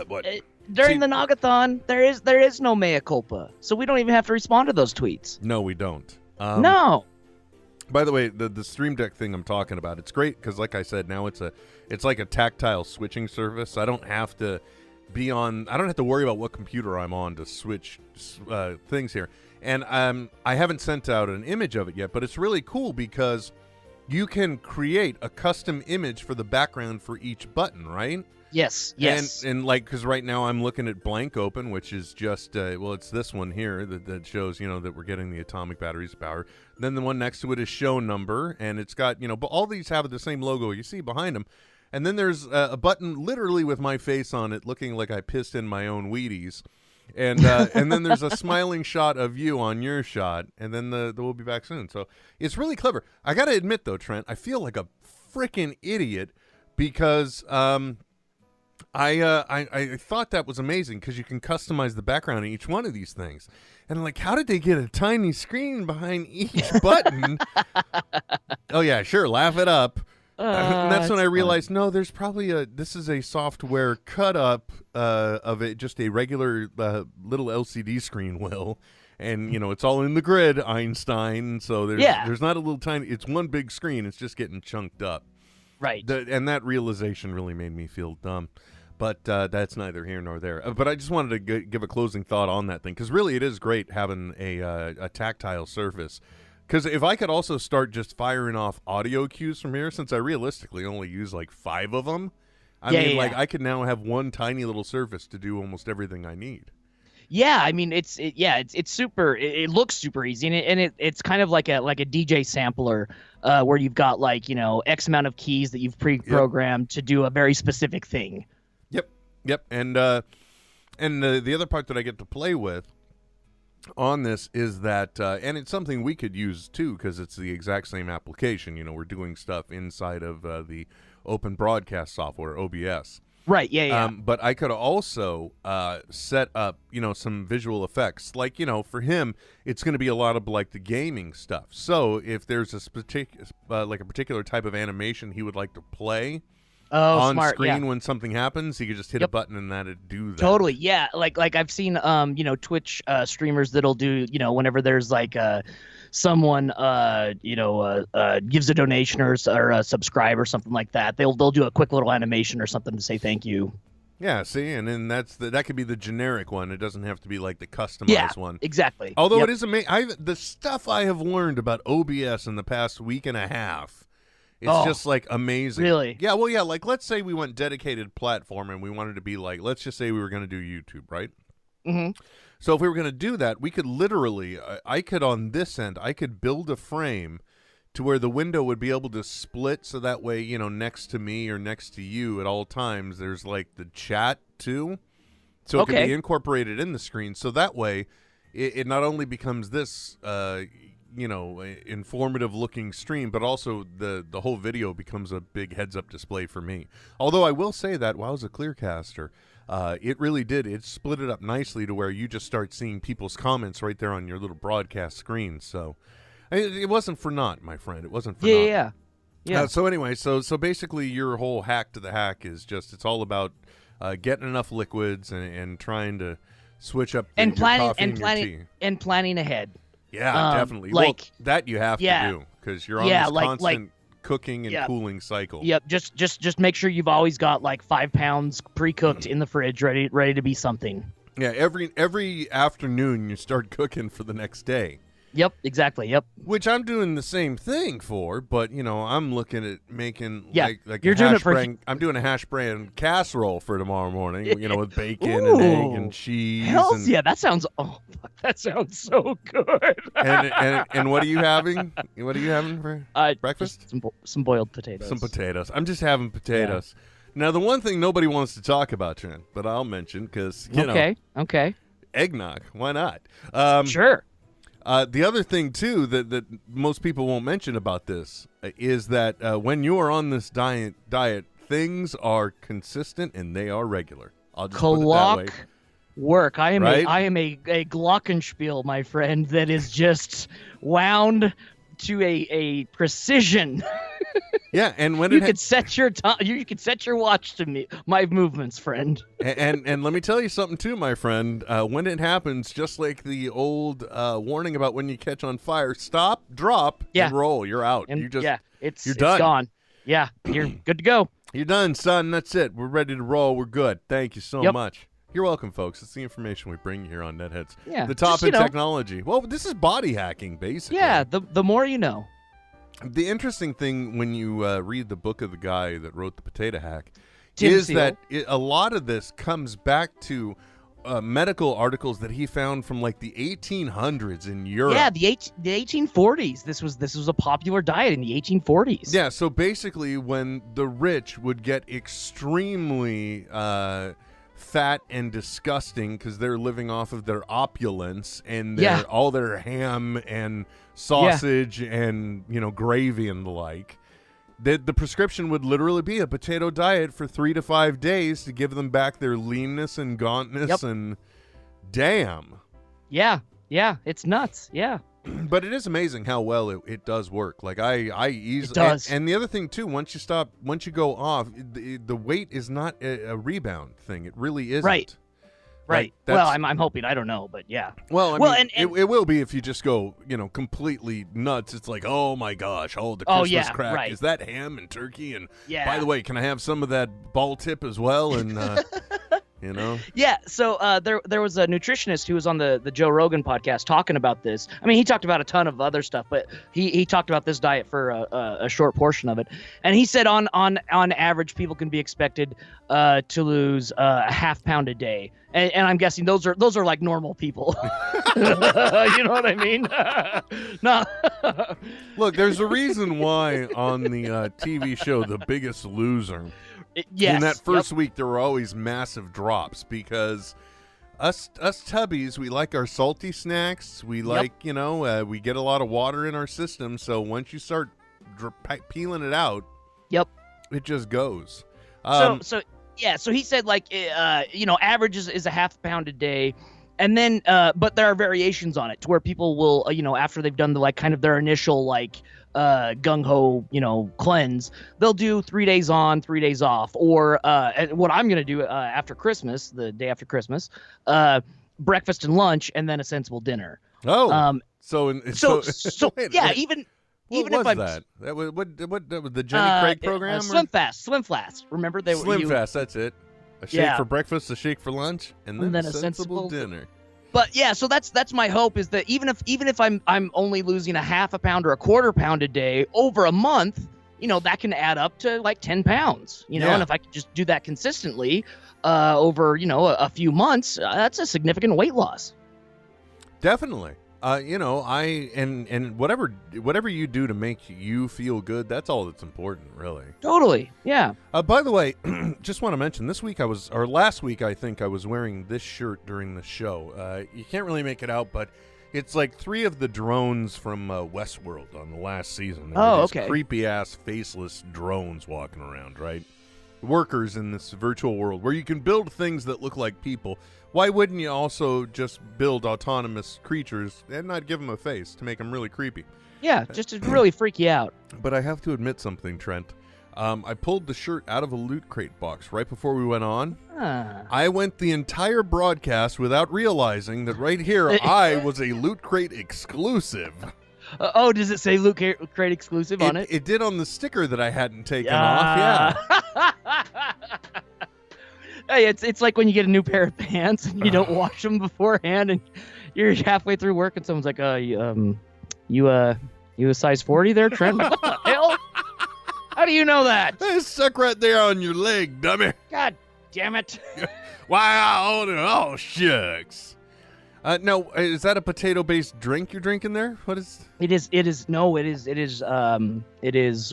What? During See- the Nagathon, there is no mea culpa, so we don't even have to respond to those tweets. No, we don't. No. By the way, the Stream Deck thing I'm talking about, it's great because, like I said, now it's like a tactile switching service. I don't have to worry about what computer I'm on to switch things here. And I haven't sent out an image of it yet, but it's really cool because you can create a custom image for the background for each button, right? Yes. And like, because right now I'm looking at blank open, which is just, it's this one here that shows, that we're getting the atomic batteries power. Then the one next to it is show number, and it's got, but all these have the same logo you see behind them. And then there's a button literally with my face on it, looking like I pissed in my own Wheaties. And then there's a smiling shot of you on your shot, and then the we'll be back soon. So it's really clever. I got to admit, though, Trent, I feel like a freaking idiot because I thought that was amazing because you can customize the background in each one of these things. And I'm like, how did they get a tiny screen behind each button? Oh, yeah, sure, laugh it up. And that's when I realized, no, there's probably this is a software cut up of just a regular little LCD screen, Will. And, it's all in the grid, Einstein. So there's not a little tiny, it's one big screen. It's just getting chunked up. Right. And that realization really made me feel dumb. But that's neither here nor there. But I just wanted to give a closing thought on that thing, because really it is great having a tactile surface. Because if I could also start just firing off audio cues from here, since I realistically only use like 5 of them, I could now have one tiny little surface to do almost everything I need. Yeah, I mean it's super. It looks super easy, and it's kind of like a DJ sampler, where you've got like X amount of keys that you've pre-programmed to do a very specific thing. Yep, and the other part that I get to play with on this is that, and it's something we could use too, because it's the exact same application. We're doing stuff inside of the Open Broadcast software, OBS. Right, yeah. But I could also set up, some visual effects. Like, for him, it's going to be a lot of like the gaming stuff. So if there's a particular type of animation he would like to play on screen when something happens, he could just hit a button and that'd do that. Totally, yeah. Like I've seen Twitch streamers that'll do whenever there's like someone gives a donation or a subscribe or something like that, they'll do a quick little animation or something to say thank you. Yeah, see, and then that could be the generic one. It doesn't have to be like the customized one. Exactly. Although it is amazing, the stuff I have learned about OBS in the past week and a half. It's just like amazing. Really? Yeah, well, yeah, like let's say we went dedicated platform and we wanted to be like, let's just say we were going to do YouTube, right? Mm-hmm. So if we were going to do that, we could literally, I could on this end, I could build a frame to where the window would be able to split so that way, next to me or next to you at all times, there's like the chat too. So it could be incorporated in the screen. So that way it not only becomes this, informative looking stream, but also the whole video becomes a big heads up display for me. Although I will say that while I was a Clearcaster, it really did. It split it up nicely to where you just start seeing people's comments right there on your little broadcast screen. So it wasn't for naught, my friend. It wasn't for naught. Yeah. So anyway, so basically your whole hack to the hack is just, it's all about getting enough liquids and trying to switch up your coffee and your tea. And planning ahead. Yeah, definitely. Well, that you have to do because you're on this constant cooking and cooling cycle. Yep. Just make sure you've always got like 5 pounds pre-cooked in the fridge, ready to be something. Yeah. Every afternoon you start cooking for the next day. Yep. Exactly. Yep. Which I'm doing the same thing for, but I'm looking at making like you're doing it for. I'm doing a hash brown casserole for tomorrow morning. With bacon and egg and cheese. Yeah, that sounds. Oh, that sounds so good. and what are you having? What are you having for breakfast? Some boiled potatoes. Some potatoes. I'm just having potatoes. Yeah. Now the one thing nobody wants to talk about, Trent, but I'll mention because Okay. Eggnog. Why not? Sure. The other thing, too, that most people won't mention about this is that when you are on this diet, things are consistent and they are regular. I'll just put it that way. Work. I am a glockenspiel, my friend, that is just wound to a precision. Yeah, and when you could set your you could set your watch to my movements, friend. And let me tell you something too, my friend. When it happens, just like the old warning about when you catch on fire, stop, drop, and roll. You're out. And you're done. It's gone. Yeah, you're good to go. You're done, son. That's it. We're ready to roll. We're good. Thank you so much. You're welcome, folks. It's the information we bring here on NetHeads. Yeah, the top in technology. Well, this is body hacking, basically. Yeah, the more you know. The interesting thing when you read the book of the guy that wrote the potato hack Tim is Seal. that a lot of this comes back to medical articles that he found from like the 1800s in Europe. Yeah, the 1840s. This was a popular diet in the 1840s. Yeah, so basically when the rich would get extremely fat and disgusting because they're living off of their opulence and all their ham and sausage and gravy and the like, the prescription would literally be a potato diet for 3 to 5 days to give them back their leanness and gauntness. And damn, it's nuts. But it is amazing how well it does work. Like I easily, it does. And the other thing too, once you go off, the weight is not a rebound thing. It really isn't. Right. Right. That's, Well, I'm hoping. I don't know, but yeah. Well, I Well, mean, and- it will be if you just go, completely nuts. It's like, oh my gosh, the Oh, Christmas yeah, crack. right. Is that ham and turkey? And Yeah. by the way, can I have some of that ball tip as well? And, Yeah, so there was a nutritionist who was on the Joe Rogan podcast talking about this. I mean, he talked about a ton of other stuff, but he talked about this diet for a short portion of it. And he said on average, people can be expected to lose a half pound a day. And I'm guessing those are like normal people. You know what I mean? No. Look, there's a reason why on the TV show The Biggest Loser, Yes. in that first week, there were always massive drops because us tubbies, we like our salty snacks. We like, we get a lot of water in our system. So once you start peeling it out, Yep. it just goes. So he said average is a half pound a day. And then, but there are variations on it to where people will, after they've done their initial gung-ho, cleanse, they'll do 3 days on, 3 days off. Or what I'm going to do after Christmas, the day after Christmas, breakfast and lunch, and then a sensible dinner. Oh, So wait, yeah, wait. even What if was I'm that? That was the Jenny Craig program? or- Slim Fast. Remember they Slim were Fast, that's it. A shake Yeah. for breakfast, a shake for lunch, and then a sensible dinner. But yeah, so that's my hope is that even if I'm only losing a half a pound or a quarter pound a day over a month, that can add up to like 10 pounds, Yeah. and if I can just do that consistently over, a few months, that's a significant weight loss. Definitely. And whatever you do to make you feel good, that's all that's important, really. Totally. Yeah. By the way, just want to mention last week, I think I was wearing this shirt during the show. You can't really make it out, but it's like 3 of the drones from Westworld on the last season. There were these creepy ass faceless drones walking around, right? Workers in this virtual world where you can build things that look like people. Why wouldn't you also just build autonomous creatures and not give them a face to make them really creepy? Yeah, just to really freak you out. But I have to admit something, Trent. I pulled the shirt out of a Loot Crate box right before we went on. I went the entire broadcast without realizing that right here I was a Loot Crate exclusive. Does it say Loot Crate exclusive on it? It did on the sticker that I hadn't taken off, yeah. Hey, it's like when you get a new pair of pants and you don't wash them beforehand, and you're halfway through work and someone's like, you a size 40 there, Trent? Like, what the hell? How do you know that? It's stuck right there on your leg, dummy. God damn it. Wow, oh shucks. No, is that a potato-based drink you're drinking there? What is? It is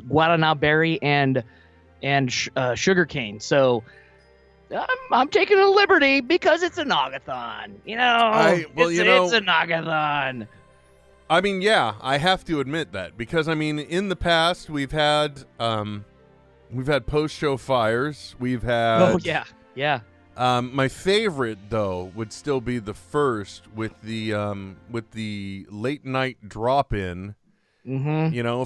guarana berry and sugar cane. So I'm taking a liberty because it's a Nagathon. It's a Nagathon. I mean, yeah, I have to admit that because in the past we've had post-show fires. We've had. Oh yeah. My favorite though would still be the first with the late night drop-in. Mm-hmm.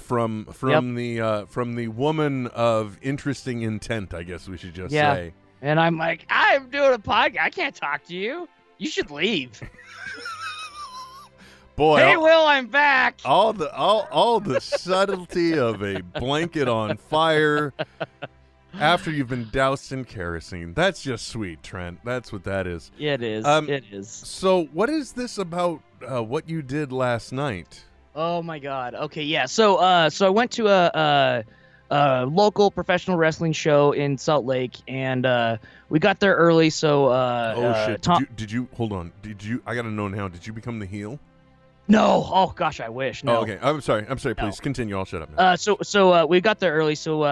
From the woman of interesting intent, I guess we should just say. And I'm like, I'm doing a podcast. I can't talk to you. You should leave. Boy, hey, Will, I'm back. All the subtlety of a blanket on fire after you've been doused in kerosene. That's just sweet, Trent. That's what that is. It is. It is. So what is this about what you did last night? Oh, my God. Okay, yeah. So I went to a local professional wrestling show in Salt Lake, and we got there early. So shit! Did you hold on? I gotta know now. Did you become the heel? No. Oh gosh, I wish. No. Oh, okay. I'm sorry. Please No. continue. I'll shut up now. So we got there early. So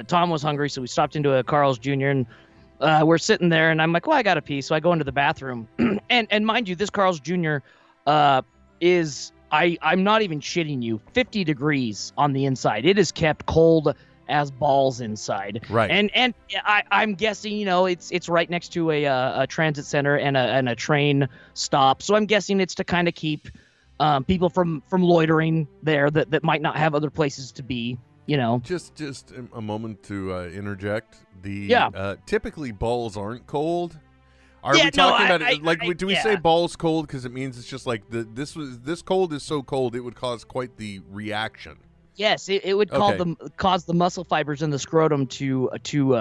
Tom was hungry, so we stopped into a Carl's Jr. and we're sitting there, and I'm like, well, I got a pee, so I go into the bathroom, and mind you, this Carl's Jr. Is I'm not even shitting you, 50 degrees on the inside. It is kept cold as balls inside. Right. And I'm guessing, it's right next to a transit center and a train stop. So I'm guessing it's to kind of keep people from loitering there that might not have other places to be, Just a moment to interject. Yeah. Typically balls aren't cold. Are we talking about it? Like, do we yeah. say balls cold because it means it's just like this cold is so cold it would cause quite the reaction? Yes, it would cause the muscle fibers in the scrotum to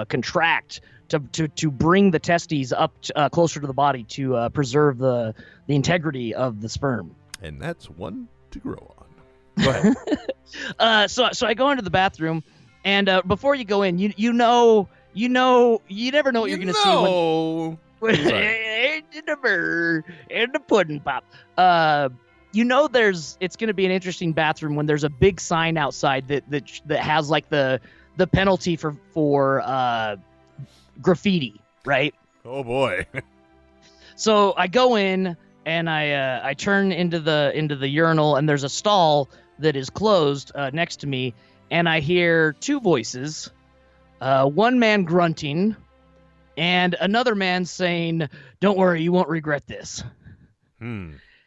contract to bring the testes up closer to the body to preserve the integrity of the sperm. And that's one to grow on. Go ahead. So I go into the bathroom, and before you go in, you never know what you're going to see when in the pudding pop. It's going to be an interesting bathroom when there's a big sign outside that has like the penalty for graffiti, right? Oh boy. So I go in and I turn into the urinal, and there's a stall that is closed next to me, and I hear two voices, one man grunting and another man saying, "Don't worry, you won't regret this."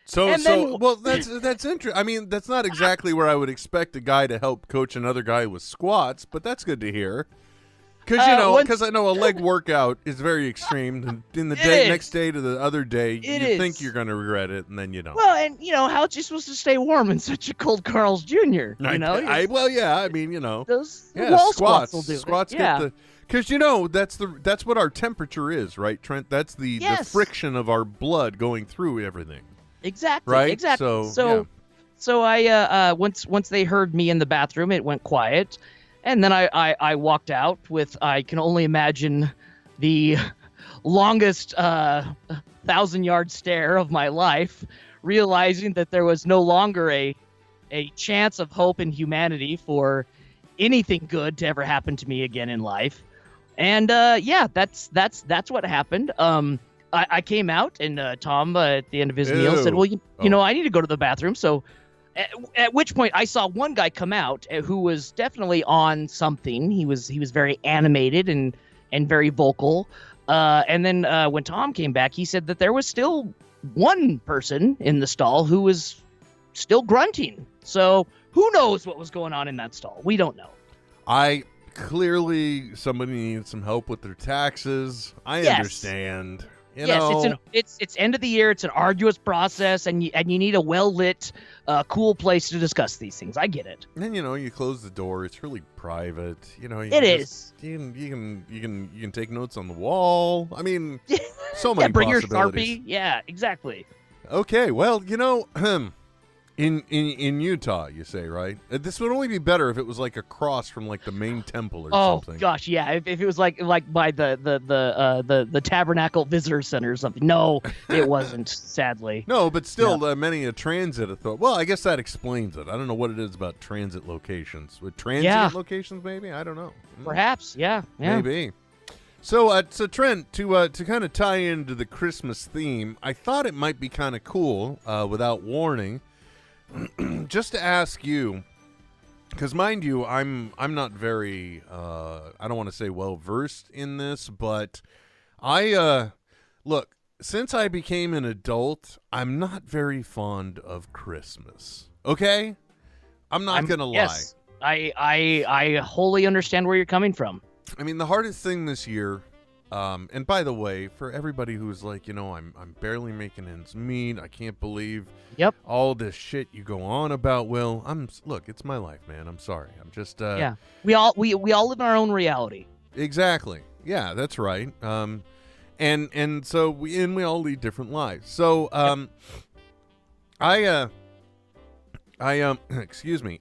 So that's interesting. I mean, that's not exactly where I would expect a guy to help coach another guy with squats, but that's good to hear. Because I know a leg workout is very extreme. In the next day to the other day, you think you're going to regret it, and then you don't. Well, and how's you supposed to stay warm in such a cold Carl's Jr.? Those wall squats will do it. Squats yeah. get the. Because that's what our temperature is, right, Trent? That's the friction of our blood going through everything. Exactly. Right. Exactly. So I once they heard me in the bathroom, it went quiet, and then I walked out with, I can only imagine, the longest 1,000-yard stare of my life, realizing that there was no longer a chance of hope in humanity for anything good to ever happen to me again in life. And that's what happened. I came out, and Tom at the end of his meal said, "Well, I need to go to the bathroom." So, at which point I saw one guy come out who was definitely on something. He was very animated and very vocal. And then when Tom came back, he said that there was still one person in the stall who was still grunting. So who knows what was going on in that stall? We don't know. Clearly, somebody needed some help with their taxes. I understand. It's end of the year. It's an arduous process, and you need a well-lit, cool place to discuss these things. I get it. And you close the door. It's really private. It is. You can take notes on the wall. I mean, so many. Bring your possibilities. Sharpie. Yeah, exactly. Okay, well, in Utah, you say, right? This would only be better if it was like across from like the main temple or something. Oh gosh, yeah. If it was like by the Tabernacle Visitor Center or something. No, it wasn't. Sadly. No, but still, many a transit have thought. Well, I guess that explains it. I don't know what it is about transit locations. With transient locations, maybe, I don't know. Perhaps, yeah. Maybe. So Trent, to kind of tie into the Christmas theme, I thought it might be kind of cool, without warning, just to ask you, because mind you, I'm not very, I don't want to say well versed in this, but look, since I became an adult, I'm not very fond of Christmas. Okay, I'm not gonna lie. Yes, I wholly understand where you're coming from. I mean, the hardest thing this year, and by the way, for everybody who's like, I'm barely making ends meet. I can't believe all this shit you go on about. Will, look, it's my life, man. I'm sorry. I'm just We all live in our own reality. Exactly. Yeah, that's right. And so we all lead different lives. So excuse me.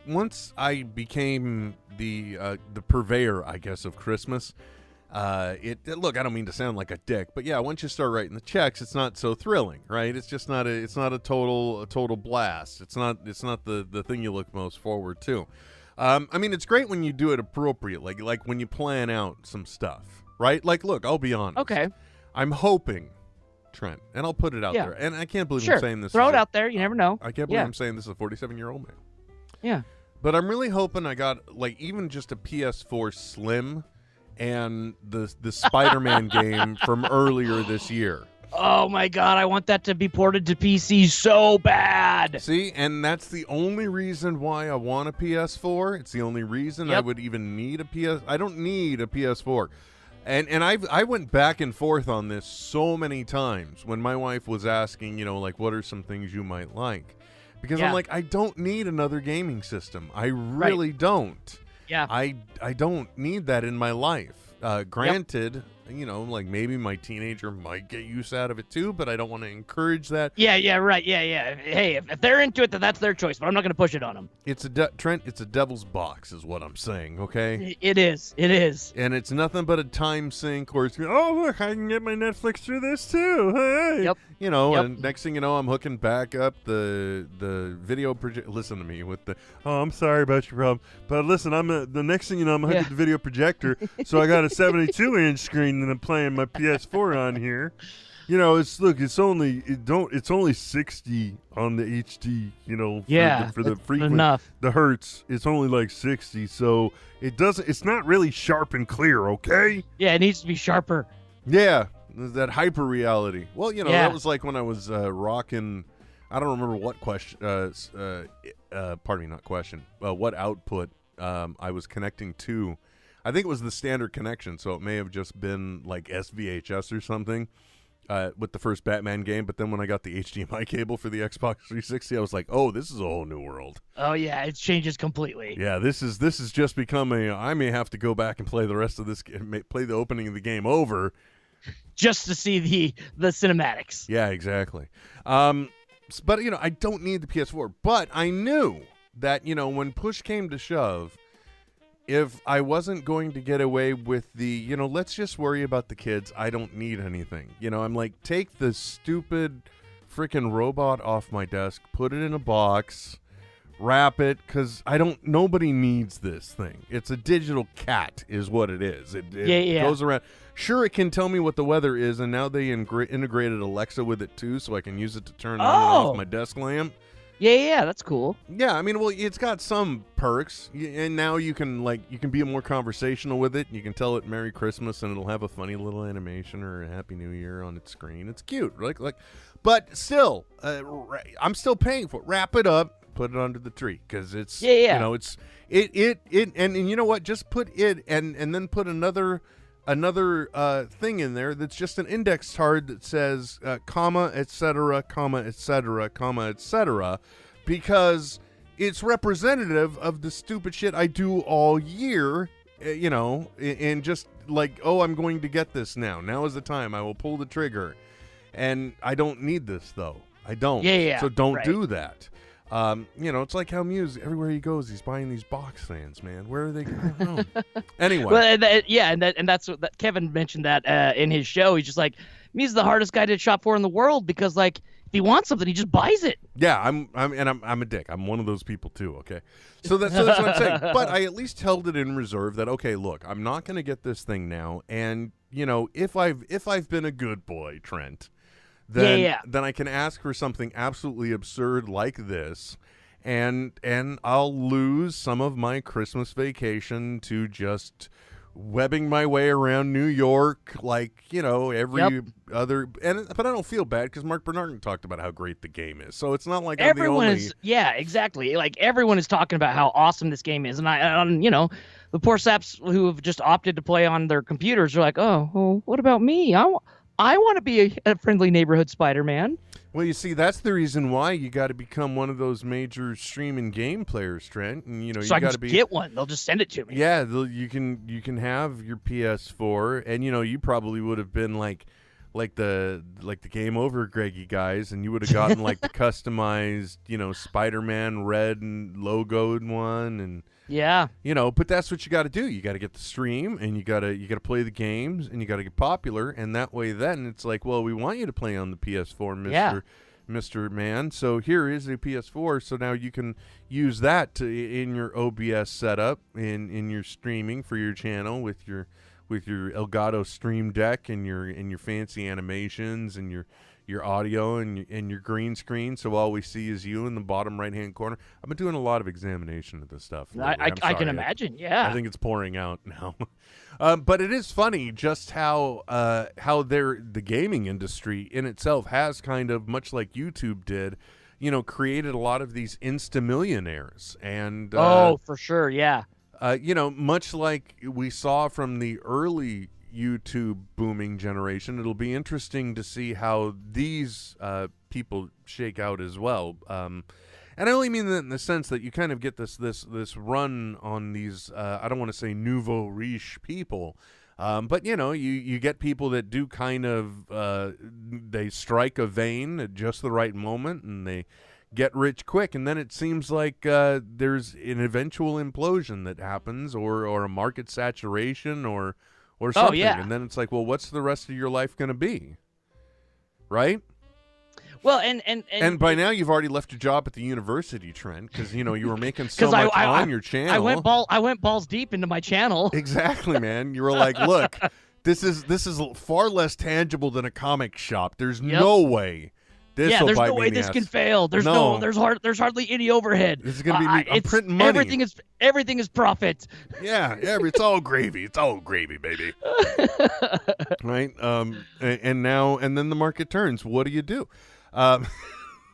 Once I became the purveyor, I guess, of Christmas. Look, I don't mean to sound like a dick, but yeah, once you start writing the checks, it's not so thrilling, right? It's just not a total blast. It's not the thing you look most forward to. I mean, it's great when you do it appropriately, like when you plan out some stuff, right? Like, look, I'll be honest. Okay. I'm hoping, Trent, and I'll put it out there, and I can't believe I'm saying this. Throw it out there. You never know. I can't believe I'm saying this is a 47-year-old man. Yeah. But I'm really hoping I got, like, even just a PS4 Slim and the Spider-Man game from earlier this year. Oh, my God. I want that to be ported to PC so bad. See? And that's the only reason why I want a PS4. It's the only reason I would even need a PS... I don't need a PS4. And I went back and forth on this so many times when my wife was asking, like, what are some things you might like? Because I'm like, I don't need another gaming system. I really don't. Yeah. I don't need that in my life. Granted, like maybe my teenager might get use out of it too, but I don't want to encourage that. Yeah, right. Yeah. Hey, if they're into it, then that's their choice, but I'm not going to push it on them. Trent, it's a devil's box is what I'm saying, okay? It is. And it's nothing but a time sink where it's, oh, look, I can get my Netflix through this too. Hey. Yep. And next thing you know, I'm hooking back up the video project. Listen to me with the, oh, I'm sorry about your problem, but listen, the next thing you know, I'm hooking the video projector, so I got a 72-inch screen that I'm playing my PS4 on here. It's only 60 on the HD, for the frequent, enough. the hertz. It's only like 60, so it's not really sharp and clear, okay? Yeah, it needs to be sharper. Yeah, that hyper reality. Well, that was like when I was rocking, I don't remember what question, pardon me, not question, what output I was connecting to. I think it was the standard connection, so it may have just been like SVHS or something with the first Batman game. But then when I got the HDMI cable for the Xbox 360, I was like, oh, this is a whole new world. Oh, yeah, it changes completely. Yeah, this is just become I may have to go back and play the rest of this, play the opening of the game over. Just to see the cinematics. Yeah, exactly. But, I don't need the PS4. But I knew that, when push came to shove, if I wasn't going to get away with the, let's just worry about the kids, I don't need anything. I'm like, take the stupid freaking robot off my desk, put it in a box, wrap it, because nobody needs this thing. It's a digital cat is what it is. It goes around. Sure, it can tell me what the weather is, and now they integrated Alexa with it too, so I can use it to turn on and off my desk lamp. Yeah, that's cool. Yeah, I mean, well, it's got some perks, and now you can be more conversational with it. You can tell it Merry Christmas, and it'll have a funny little animation or a Happy New Year on its screen. It's cute, but still, I'm still paying for it. Wrap it up, put it under the tree, because it's it's and you know what? Just put it and then put another thing in there that's just an index card that says comma, etc., comma, etc., comma, etc., because it's representative of the stupid shit I do all year, and just like, oh, I'm going to get this now. Now is the time. I will pull the trigger. And I don't need this, though. I don't. Yeah. So don't do that. It's like how Muse, everywhere he goes, he's buying these box fans, man. Where are they going? Anyway. Well, that's what Kevin mentioned that in his show. He's just like, Muse is the hardest guy to shop for in the world because, like, if he wants something, he just buys it. Yeah, I'm a dick. I'm one of those people too. Okay, so that's what I'm saying. But I at least held it in reserve that, okay, look, I'm not going to get this thing now, and if I've been a good boy, Trent, then I can ask for something absolutely absurd like this, and I'll lose some of my Christmas vacation to just webbing my way around New York every other. But I don't feel bad because Mark Bernardin talked about how great the game is, so it's not like everyone I'm the only... is. Yeah, exactly. Like everyone is talking about how awesome this game is, and the poor saps who have just opted to play on their computers are like, oh, well, what about me? I want to be a friendly neighborhood Spider-Man. Well, you see, that's the reason why you got to become one of those major streaming game players, Trent. And so you got to get one. They'll just send it to me. Yeah, you can have your PS4, and you probably would have been like the Game Over Greggy guys, and you would have gotten like the customized Spider-Man red and logoed one, and yeah, but that's what you got to do. You got to get the stream, and you got to play the games, and you got to get popular, and that way then it's like, well, we want you to play on the PS4, Mr. Man. So here is a PS4, so now you can use that in your OBS setup in your streaming for your channel with your Elgato Stream Deck and your fancy animations and your audio and your green screen, so all we see is you in the bottom right-hand corner. I've been doing a lot of examination of this stuff. I can imagine, yeah. I think it's pouring out now. But it is funny just how the gaming industry in itself has kind of, much like YouTube did, created a lot of these insta-millionaires. And for sure, yeah. much like we saw from the early YouTube booming generation, it'll be interesting to see how these people shake out as well. And I only mean that in the sense that you kind of get this run on these, I don't want to say nouveau riche people, but, you get people that do kind of, they strike a vein at just the right moment, and they get rich quick, and then it seems like there's an eventual implosion that happens, or a market saturation, or something. Oh, yeah. And then it's like, well, what's the rest of your life going to be? Right? Well, and by now you've already left your job at the university, Trent, because you were making so much on your channel. I went balls deep into my channel. Exactly, man. You were like, look, this is far less tangible than a comic shop. There's no way. There's no way this can fail. There's hardly any overhead. This is gonna be me. I'm printing money. Everything is profit. Yeah, it's all gravy. It's all gravy, baby. Right? And then the market turns. What do you do?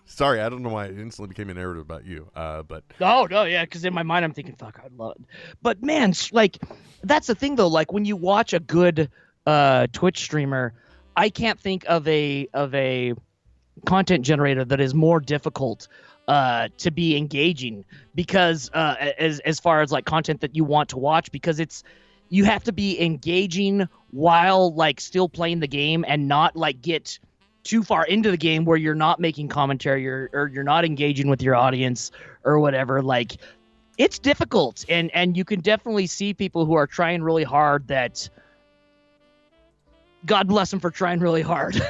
Sorry, I don't know why I instantly became a narrative about you. But no, yeah, because in my mind I'm thinking, fuck, I'd love it. But man, like, that's the thing though. Like when you watch a good Twitch streamer, I can't think of a content generator that is more difficult to be engaging, because as far as like content that you want to watch, because you have to be engaging while like still playing the game, and not like get too far into the game where you're not making commentary or you're not engaging with your audience or whatever. Like, it's difficult, and you can definitely see people who are trying really hard that God bless them for trying really hard.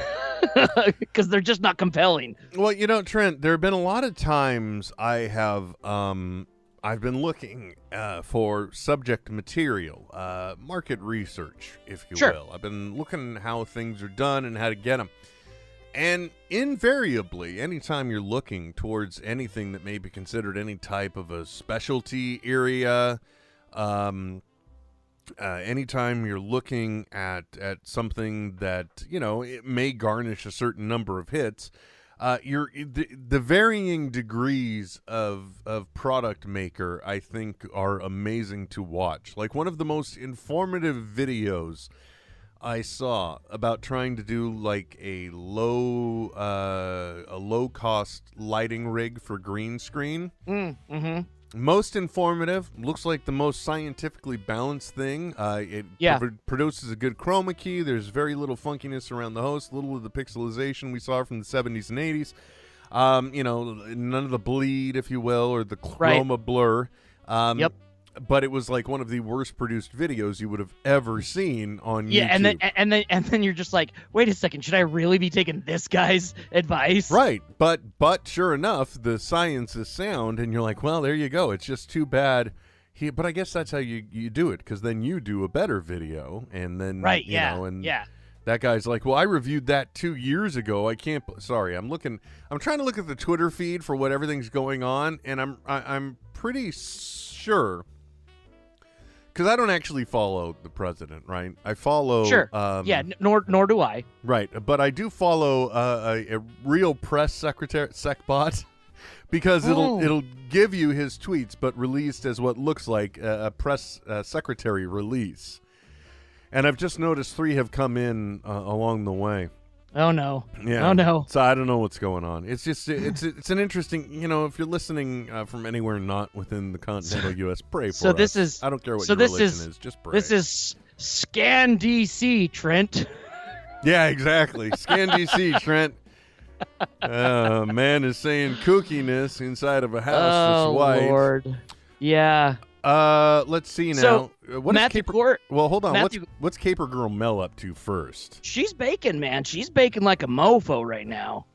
Because they're just not compelling. Well, Trent, there have been a lot of times I've been looking for subject material, market research, if you will. I've been looking how things are done and how to get them. And invariably, anytime you're looking towards anything that may be considered any type of a specialty area, anytime you're looking at something that, it may garnish a certain number of hits, the varying degrees of product maker, I think, are amazing to watch. Like, one of the most informative videos I saw about trying to do like a low cost lighting rig for green screen. Most informative, looks like the most scientifically balanced thing. It produces a good chroma key. There's very little funkiness around the host, little of the pixelization we saw from the 70s and 80s. None of the bleed, if you will, or the chroma blur. But it was like one of the worst produced videos you would have ever seen on YouTube. and then you're just like, wait a second, should I really be taking this guy's advice? Right, but sure enough, the science is sound, and you're like, well, there you go. It's just too bad. But I guess that's how you do it, because then you do a better video, and then that guy's like, well, I reviewed that 2 years ago. I can't. Sorry, I'm trying to look at the Twitter feed for what everything's going on, and I'm pretty sure. Because I don't actually follow the president, right? I follow... Sure. Nor do I. Right. But I do follow a real press secretary, SecBot, because it'll give you his tweets, but released as what looks like a press secretary release. And I've just noticed 3 have come in along the way. Oh, no. Yeah. Oh, no. So I don't know what's going on. It's just, it's an interesting, if you're listening from anywhere not within the continental U.S., pray for us. I don't care what your religion is, just pray. This is Scan DC, Trent. Yeah, exactly. Scan DC, Trent. Man is saying kookiness inside of a house that's white. Oh, Lord. Yeah. Let's see now. So, what is Caper? Well, hold on. What's Caper Girl Mel up to first? She's baking, man. She's baking like a mofo right now.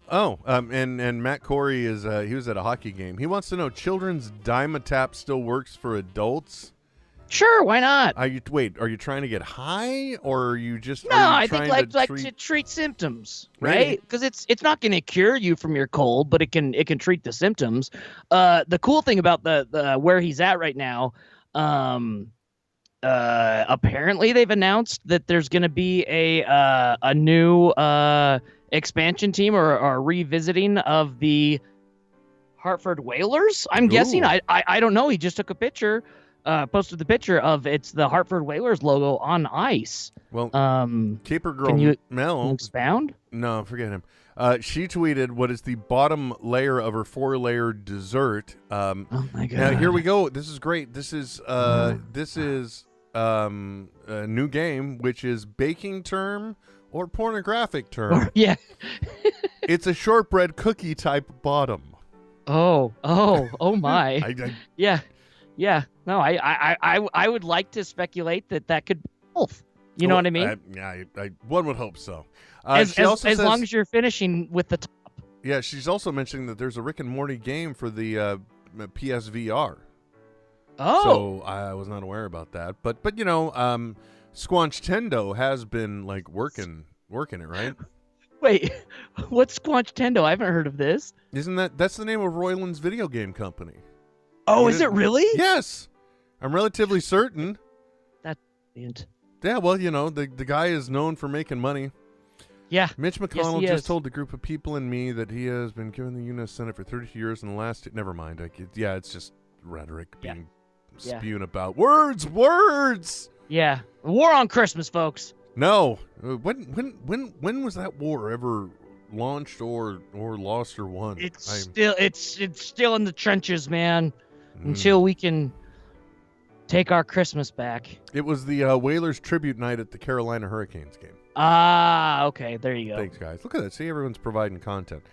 Oh, and Matt Corey is he was at a hockey game. He wants to know, children's Dimetap still works for adults? Sure, why not? Are you trying to get high, or are you just I think to treat symptoms, right? Because it's not going to cure you from your cold, but it can treat the symptoms. The cool thing about the where he's at right now, apparently they've announced that there's going to be a new expansion team or a revisiting of the Hartford Whalers. I'm guessing. I don't know. He just took a picture. posted the picture of it's the Hartford Whalers logo on ice. Well, Caper Girl can you Mel. expound? No, forget him. She tweeted what is the bottom layer of her 4-layer dessert. Oh my god! Now here we go. This is great. This is a new game, which is baking term or pornographic term. Yeah. It's a shortbread cookie type bottom. Oh my. Yeah. No, I would like to speculate that could be both. You know what I mean? One would hope so. As long as you're finishing with the top. Yeah, she's also mentioning that there's a Rick and Morty game for the PSVR. Oh. So I was not aware about that. But you know, Squanch Tendo has been like working it, right? Wait, what's Squanch Tendo? I haven't heard of this. That's the name of Royland's video game company. Oh, is it really? Yes. I'm relatively certain. That's brilliant. Yeah, well, you know, the guy is known for making money. Yeah. Mitch McConnell yes, just told a group of people and me that he has been given the U.S. Senate for 30 years and the last... Never mind. It's just rhetoric being spewed about. Words! Yeah. War on Christmas, folks. No. When was that war ever launched or lost or won? It's still in the trenches, man. Until we can take our Christmas back. It was the Whalers tribute night at the Carolina Hurricanes game. Ah, okay. There you go. Thanks, guys. Look at that. See, everyone's providing content.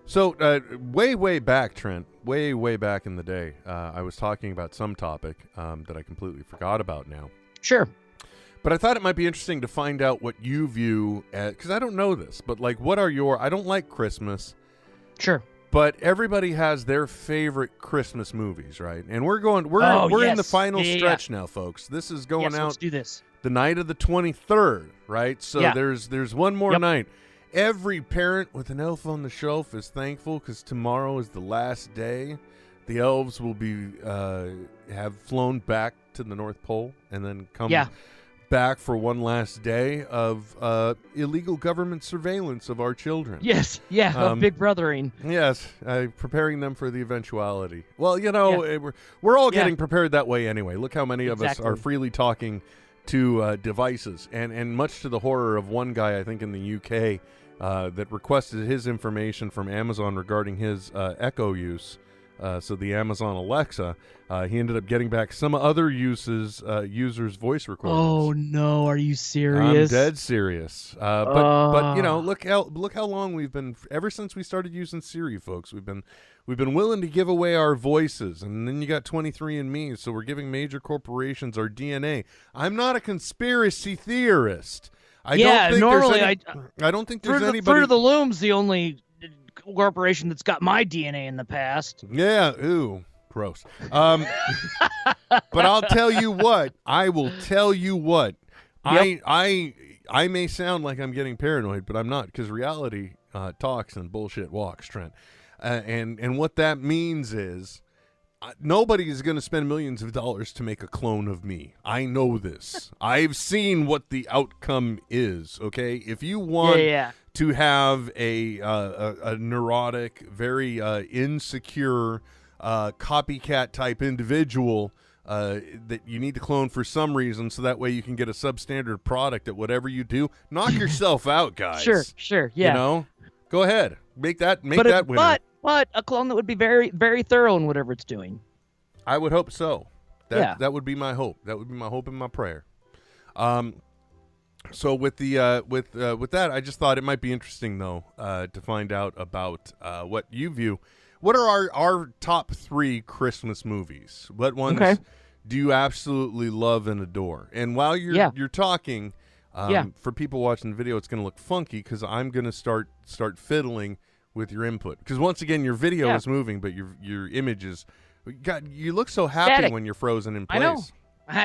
So way back, Trent, way back in the day, I was talking about some topic that I completely forgot about now. Sure. But I thought it might be interesting to find out what you view as, because I don't know this, but like, what are your, I don't like Christmas. Sure. But everybody has their favorite Christmas movies, right? And we're in the final stretch now, folks. This is going out. Let's do this. The night of the 23rd, right? So there's one more night. Every parent with an elf on the shelf is thankful because tomorrow is the last day. The elves will be have flown back to the North Pole and then come back for one last day of illegal government surveillance of our children. Yes, of Big Brothering. Yes, preparing them for the eventuality. Well, you know, we're all getting prepared that way anyway. Look how many of us are freely talking to devices, and much to the horror of one guy, I think in the UK, that requested his information from Amazon regarding his Echo use. So the Amazon Alexa, he ended up getting back some other users' voice recordings. Oh no, are you serious? I'm dead serious. But you know, look how long we've been, ever since we started using Siri, folks. We've been willing to give away our voices, and then you got 23andMe, so we're giving major corporations our DNA. I'm not a conspiracy theorist. I don't think there's anybody. Fruit of the Loom's the only corporation that's got my DNA in the past. Yeah, ooh, gross. But I'll tell you what. I will tell you what. Yep. I may sound like I'm getting paranoid, but I'm not, because reality talks and bullshit walks, Trent. And what that means is nobody is going to spend millions of dollars to make a clone of me. I know this. I've seen what the outcome is, okay? If you want to have a neurotic, very insecure, copycat type individual that you need to clone for some reason, so that way you can get a substandard product at whatever you do, knock yourself out, guys. Sure, yeah. You know? Go ahead. Make that winner. But a clone that would be very, very thorough in whatever it's doing. I would hope so. That would be my hope. That would be my hope and my prayer. So with the with that, I just thought it might be interesting though to find out about what you view. What are our top 3 Christmas movies? What ones do you absolutely love and adore? And while you're talking, for people watching the video, it's going to look funky because I'm going to start fiddling with your input, because once again your video is moving, but your image is. God, you look so happy static when you're frozen in place. I know.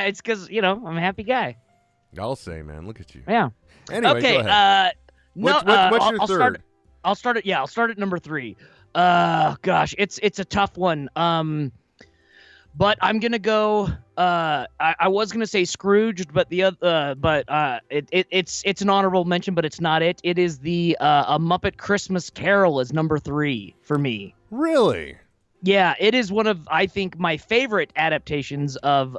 It's because I'm a happy guy. I'll say, man, look at you. Yeah. Anyway, okay. go ahead. What's your third? I'll start at number 3. Gosh, it's a tough one. But I'm gonna go. I was gonna say Scrooged, but it's an honorable mention, but it's not it. It is the A Muppet Christmas Carol is number 3 for me. Really? Yeah, it is one of, I think, my favorite adaptations of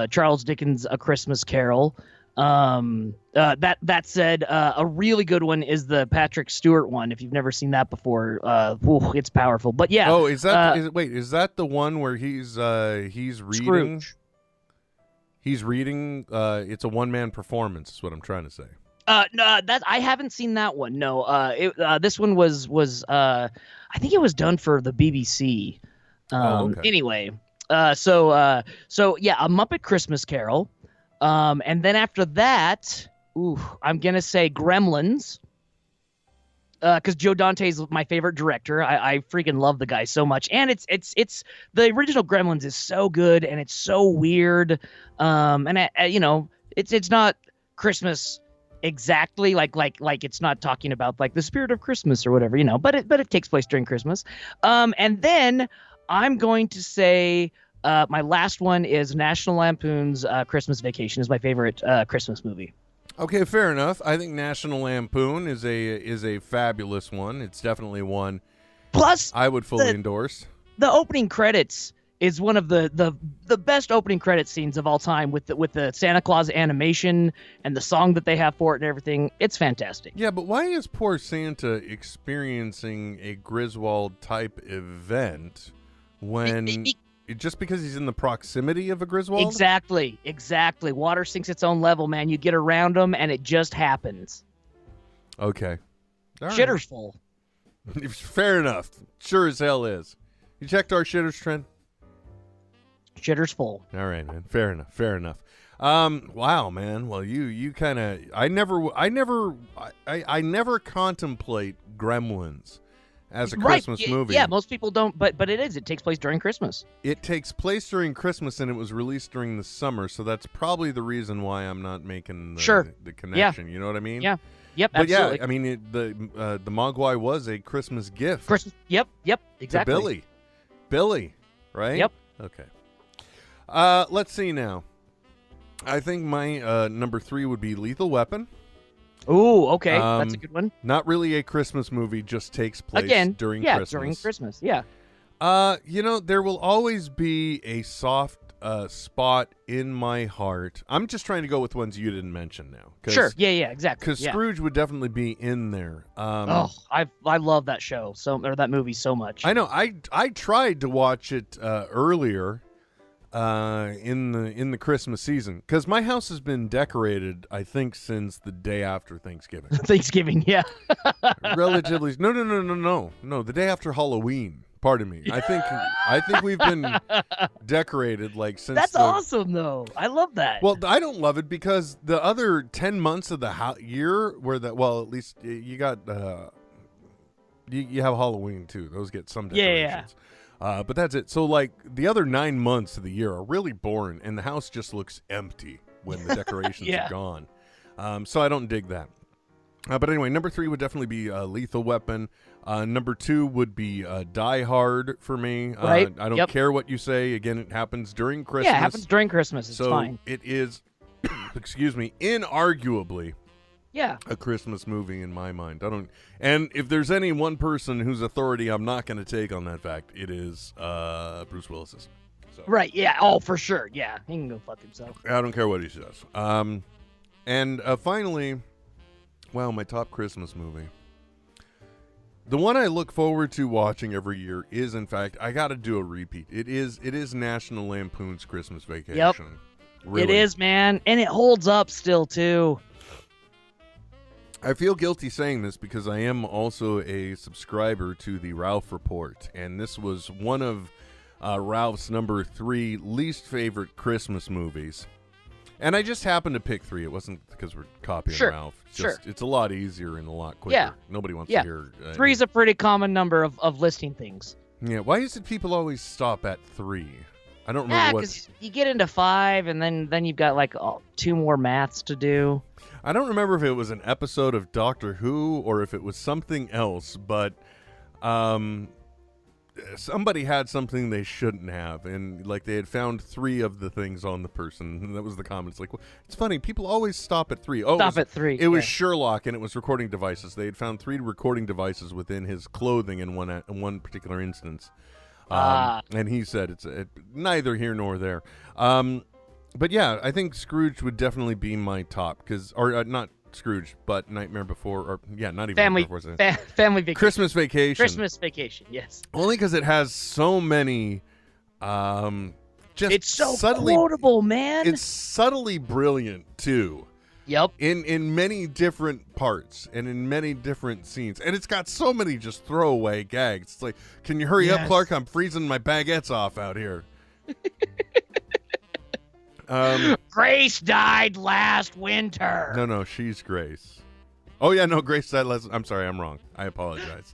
Charles Dickens' A Christmas Carol. That said, a really good one is the Patrick Stewart one. If you've never seen that before, it's powerful. But yeah. Oh, is that the one where he's reading? Scrooge. He's reading. It's a one-man performance. Is what I'm trying to say. No, that I haven't seen that one. No, this one was I think it was done for the BBC. Okay. Anyway, so yeah, A Muppet Christmas Carol, and then after that, I'm gonna say Gremlins, because Joe Dante's my favorite director. I freaking love the guy so much, and it's the original Gremlins is so good and it's so weird, and it's not Christmas exactly like it's not talking about like the spirit of Christmas or whatever, but it takes place during Christmas. And then I'm going to say my last one is National Lampoon's Christmas Vacation is my favorite Christmas movie. Okay, fair enough. I think National Lampoon is a fabulous one. It's definitely one. Plus, I would fully endorse. The opening credits is one of the best opening credit scenes of all time with the Santa Claus animation and the song that they have for it and everything. It's fantastic. Yeah, but why is poor Santa experiencing a Griswold type event when just because he's in the proximity of a Griswold? Exactly. Water sinks its own level, man. You get around them and it just happens. Okay. All right. Shitter's full. Fair enough. Sure as hell is. You checked our shitters trend? Shitter's full. All right, man. Fair enough. Wow, man. Well, you kind of. I never contemplate Gremlins as a Christmas movie. Yeah, most people don't, but it is. It takes place during Christmas. It takes place during Christmas, and it was released during the summer, so that's probably the reason why I'm not making the connection. Yeah. You know what I mean? Yeah. Yep. But absolutely. yeah, I mean the Mogwai was a Christmas gift. Christmas. Yep. Exactly. To Billy, right? Yep. Okay. Let's see now. I think my number 3 would be Lethal Weapon. Ooh, okay. That's a good one. Not really a Christmas movie, just takes place during Christmas. During Christmas, yeah. There will always be a soft spot in my heart. I'm just trying to go with ones you didn't mention now. Sure, yeah, exactly. Because Scrooge would definitely be in there. I love that show or that movie so much. I know. I tried to watch it earlier. In the Christmas season, because my house has been decorated, I think, since the day after Thanksgiving. Thanksgiving, yeah. Relatively, no, the day after Halloween. Pardon me. I think we've been decorated like since. That's awesome, though. I love that. Well, I don't love it because the other 10 months of the year, at least you got you have Halloween too. Those get some decorations. Yeah. But that's it. So, like, the other 9 months of the year are really boring, and the house just looks empty when the decorations are gone. So I don't dig that. But anyway, number 3 would definitely be Lethal Weapon. Number 2 would be Die Hard for me. Right. I don't care what you say. Again, it happens during Christmas. Yeah, it happens during Christmas. It's fine. So it is, excuse me, inarguably a Christmas movie in my mind. And if there's any one person whose authority I'm not going to take on that fact, it is Bruce Willis's. So. Right, yeah. Oh, for sure. Yeah, he can go fuck himself. I don't care what he says. And finally, my top Christmas movie. The one I look forward to watching every year is, in fact, I got to do a repeat. It is National Lampoon's Christmas Vacation. Yep. Really. It is, man. And it holds up still, too. I feel guilty saying this because I am also a subscriber to the Ralph Report, and this was one of Ralph's number 3 least favorite Christmas movies. And I just happened to pick 3. It wasn't because we're copying Ralph. It's a lot easier and a lot quicker. Yeah. Nobody wants to hear... 3 is a pretty common number of listing things. Yeah, why is it people always stop at 3? I don't remember what... because you get into 5, and then you've got, like, 2 more maths to do. I don't remember if it was an episode of Doctor Who or if it was something else, but somebody had something they shouldn't have, and like they had found 3 of the things on the person, and that was the comments. Like, well, it's funny, people always stop at 3. Oh, Stop at 3. It was Sherlock, and it was recording devices. They had found 3 recording devices within his clothing in one particular instance. And he said it's neither here nor there. But yeah, I think Scrooge would definitely be my top, or not Scrooge, but Nightmare Before, or not even Family Family Vacation. Christmas Vacation. Christmas Vacation, yes. Only because it has so many, just It's so subtly, quotable, man. It's subtly brilliant too. Yep. In many different parts and in many different scenes, and it's got so many just throwaway gags. It's like, can you hurry up, Clark? I'm freezing my baguettes off out here. Grace died last winter. No, she's Grace. Oh yeah, no, Grace died last. I'm sorry, I'm wrong. I apologize.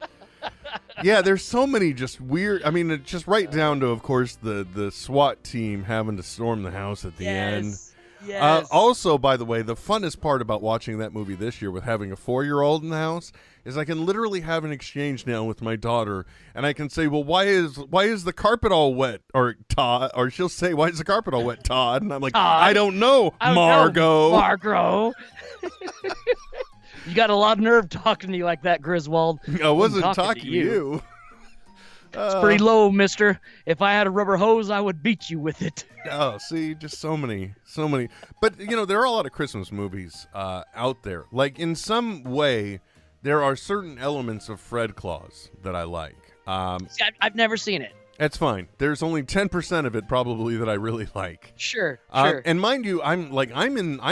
Yeah, there's so many just weird. I mean, just right down to, of course, the SWAT team having to storm the house at the end. Yes. Also, by the way, the funnest part about watching that movie this year with having a 4-year-old in the house is I can literally have an exchange now with my daughter, and I can say, well, why is the carpet all wet? Or Todd, or she'll say, why is the carpet all wet, Todd? And I'm like, I don't know, Margot. Margot. You got a lot of nerve talking to you like that, Griswold. I wasn't talking to you. It's pretty low, mister. If I had a rubber hose, I would beat you with it. Oh, see, just so many. But, there are a lot of Christmas movies out there. Like, in some way, there are certain elements of Fred Claus that I like. See, I've never seen it. That's fine. There's only 10% of it probably that I really like. Sure. And mind you, I'm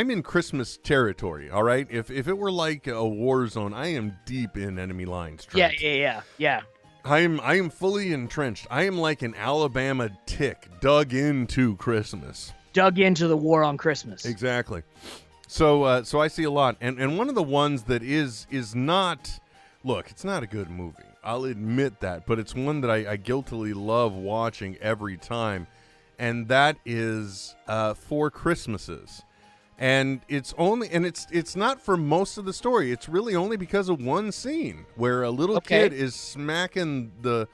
in Christmas territory, all right? If it were like a war zone, I am deep in enemy lines. Trent. Yeah. I am fully entrenched. I am like an Alabama tick dug into Christmas. Dug into the war on Christmas. Exactly. So I see a lot, and one of the ones that is not, look, it's not a good movie. I'll admit that, but it's one that I guiltily love watching every time, and that is Four Christmases. And it's not for most of the story. It's really only because of one scene where a little kid is smacking the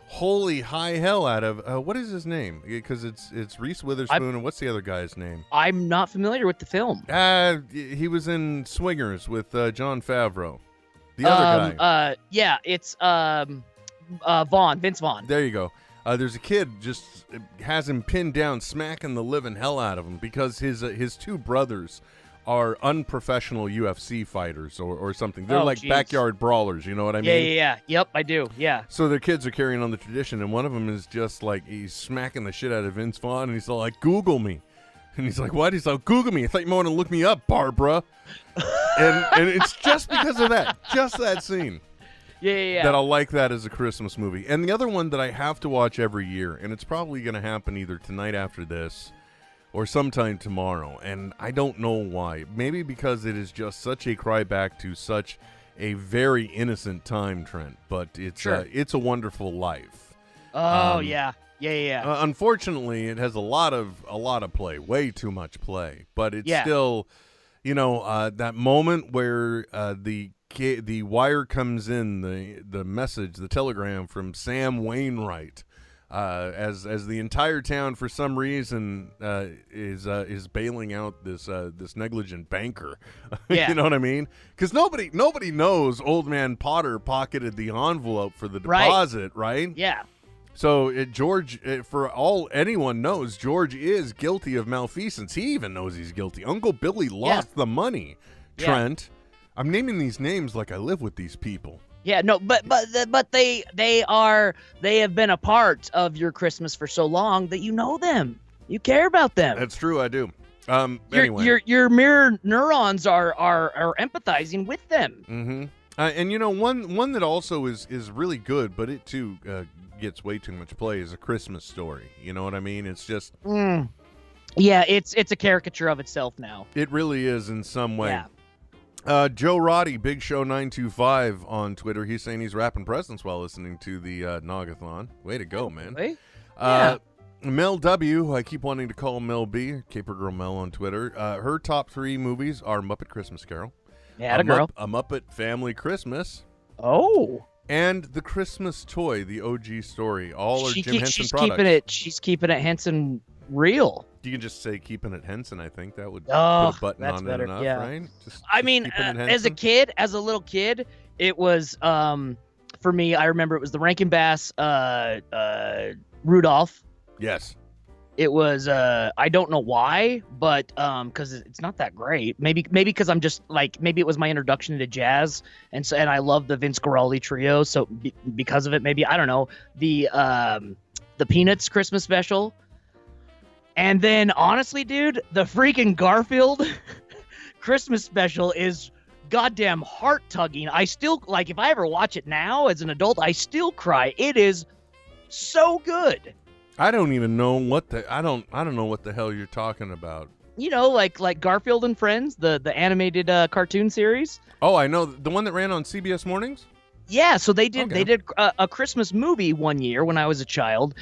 holy high hell out of what is his name? Because it's Reese Witherspoon, and what's the other guy's name? I'm not familiar with the film. He was in Swingers with Jon Favreau. The other guy. It's Vince Vaughn. There you go. There's a kid just has him pinned down, smacking the living hell out of him because his 2 brothers are unprofessional UFC fighters or something. They're backyard brawlers, you know what I mean? Yeah. Yep, I do. Yeah. So their kids are carrying on the tradition, and one of them is just like, he's smacking the shit out of Vince Vaughn, and he's all like, Google me. And he's like, what? He's like, Google me. I thought you might want to look me up, Barbara. and it's just because of that. Just that scene. Yeah. That I'll like that as a Christmas movie. And the other one that I have to watch every year, and it's probably going to happen either tonight after this or sometime tomorrow, and I don't know why. Maybe because it is just such a cry back to such a very innocent time, Trent, but it's a Wonderful Life. Oh, yeah. Unfortunately, it has a lot of play, way too much play, but it's still, that moment where the wire comes in, the message, the telegram from Sam Wainwright, as the entire town for some reason is bailing out this negligent banker. Yeah. You know what I mean? Because nobody knows Old Man Potter pocketed the envelope for the deposit, right? Yeah. So George, for all anyone knows, George is guilty of malfeasance. He even knows he's guilty. Uncle Billy lost the money. Trent. Yeah. I'm naming these names like I live with these people. Yeah, no, but they have been a part of your Christmas for so long that you know them. You care about them. That's true, I do. Anyway. Your mirror neurons are empathizing with them. Mm-hmm. And one that also is really good, but it too gets way too much play, is A Christmas Story. You know what I mean? It's just yeah, it's a caricature of itself now. It really is in some way. Yeah. Joe Roddy, Big Show 925 on Twitter. He's saying he's wrapping presents while listening to the Nogathon. Way to go, man. Really? Yeah. Mel W, who I keep wanting to call Mel B, Caper Girl Mel on Twitter. Her top 3 movies are Muppet Christmas Carol. Yeah, a girl. A Muppet Family Christmas. Oh. and the Christmas toy, the OG story, all are Jim Henson products. She's keeping it Henson real. You can just say keeping it Henson. I think that would put Oh, a button that's on better. it enough, Yeah. right? Just I mean, keeping it as a Henson. kid, as a little kid, it was for me. I remember it was the Rankin Bass Rudolph. Yes. It was I don't know why, but because it's not that great. Maybe because I'm just like, maybe it was my introduction to jazz, and I love the Vince Guaraldi trio, so because of it, maybe, I don't know, the Peanuts Christmas special. And then, honestly, dude, the freaking Garfield Christmas special is goddamn heart-tugging. I still, like, if I ever watch it now as an adult, I still cry. It is so good. I don't even know I don't know what the hell you're talking about. You know, like Garfield and Friends, the animated cartoon series. Oh, I know, the one that ran on CBS Mornings? Yeah, so they did Okay. they did a Christmas movie one year when I was a child,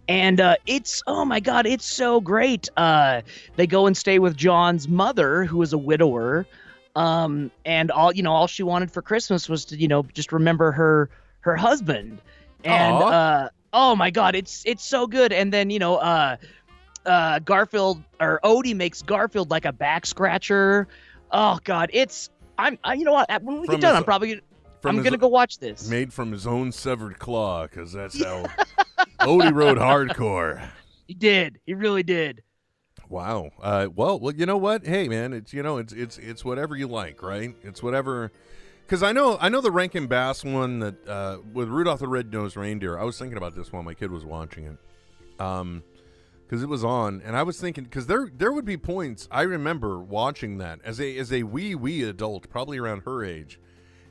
and it's, oh my God, it's so great. They go and stay with John's mother, who is a widower, and all she wanted for Christmas was to just remember her husband, and oh my God, it's so good. And then Garfield, or Odie, makes Garfield like a back scratcher. Oh God, you know what? When we get done, I'm gonna go watch this. Made from his own severed claw, because that's how Odie rode hardcore. He did. He really did. Wow. Well, you know what? Hey, man, it's whatever you like, right? It's whatever. Because I know the Rankin Bass one that with Rudolph the Red-Nosed Reindeer. I was thinking about this while my kid was watching it, because it was on, and I was thinking, because there would be points I remember watching that as a wee adult, probably around her age.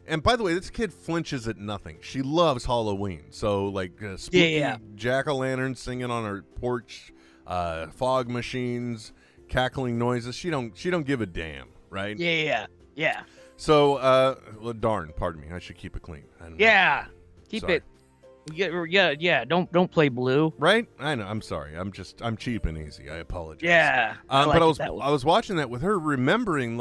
And by the way, this kid flinches at nothing. She loves Halloween. So, like, spooky jack-o'-lanterns singing on her porch, fog machines, cackling noises. She don't give a damn, right? Yeah. So, well, darn, pardon me. I should keep it clean. Yeah. Keep Sorry. it. Yeah. Don't play blue. Right? I know. I'm sorry. I'm cheap and easy. I apologize. Yeah. But I was watching that with her, remembering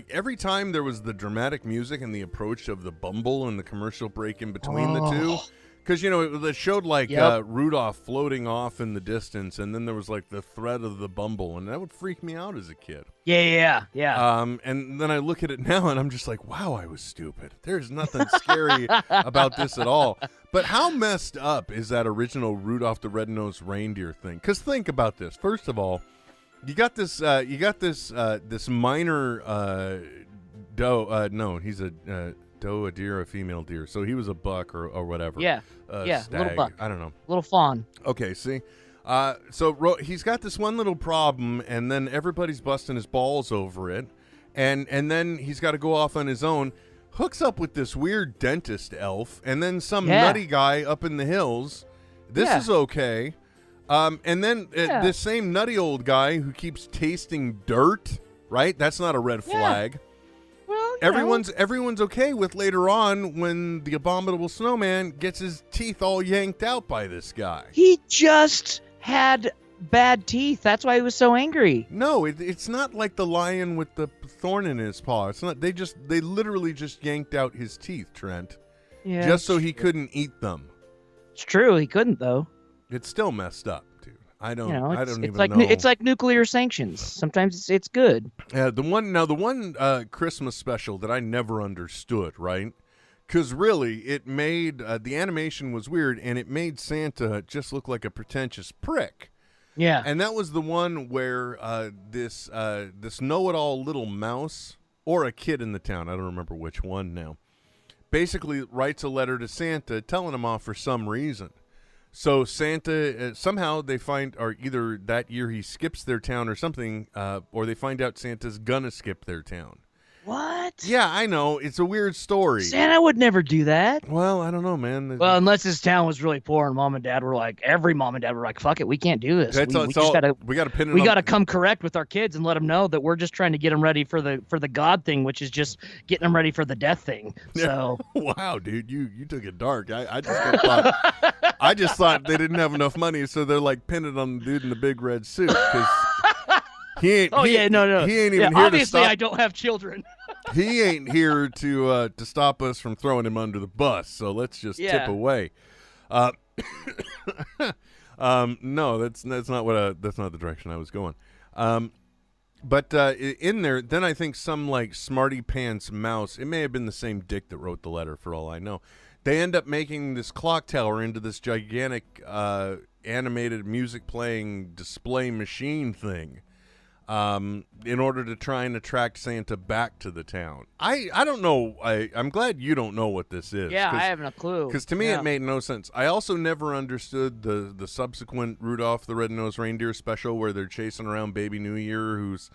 every time there was the dramatic music and the approach of the Bumble and the commercial break in between the two. Because, it showed Rudolph floating off in the distance, and then there was the threat of the Bumble, and that would freak me out as a kid. Yeah. And then I look at it now, and I'm just like, wow, I was stupid. There's nothing scary about this at all. But how messed up is that original Rudolph the Red-Nosed Reindeer thing? Because think about this. First of all, you got this this minor doe. No, he's a doe, a deer, a female deer. So he was a buck or whatever. Yeah. Stag. Little buck. I don't know. Little fawn. Okay, see? So he's got this one little problem, and then everybody's busting his balls over it. And then he's got to go off on his own, hooks up with this weird dentist elf, and then some nutty guy up in the hills. This is okay. And then this same nutty old guy who keeps tasting dirt, right? That's not a red flag. Well, everyone's okay with later on when the abominable snowman gets his teeth all yanked out by this guy. He just had bad teeth. That's why he was so angry. No, it's not like the lion with the thorn in his paw. It's not. They literally just yanked out his teeth, Trent, just so he couldn't eat them. It's true. He couldn't, though. It's still messed up, dude. I don't even know. It's like nuclear sanctions. Sometimes it's good. Yeah, the one Christmas special that I never understood, right? Because really, it made the animation was weird, and it made Santa just look like a pretentious prick. Yeah, and that was the one where this know-it-all little mouse, or a kid in the town, I don't remember which one now, basically writes a letter to Santa telling him off for some reason. So Santa, somehow they find, or either that year he skips their town or something, or they find out Santa's gonna skip their town. What? Yeah, I know. It's a weird story. Santa would never do that. Well, I don't know, man. Well, unless his town was really poor and every mom and dad were like, fuck it, we can't do this. We gotta come correct with our kids and let them know that we're just trying to get them ready for the God thing, which is just getting them ready for the death thing. So wow, dude, you took it dark. I just thought they didn't have enough money, so they're like pinning on the dude in the big red suit because he ain't. No. He ain't even here obviously, to stop. I don't have children. he ain't here to stop us from throwing him under the bus. So let's just tip away. No, that's not what that's not the direction I was going. But in there, then I think some like smarty pants mouse. It may have been the same dick that wrote the letter, for all I know. They end up making this clock tower into this gigantic animated music playing display machine thing, in order to try and attract Santa back to the town. I don't know. I'm glad you don't know what this is. Yeah, I have no clue. Because to me, it made no sense. I also never understood the subsequent Rudolph the Red-Nosed Reindeer special where they're chasing around Baby New Year, who's,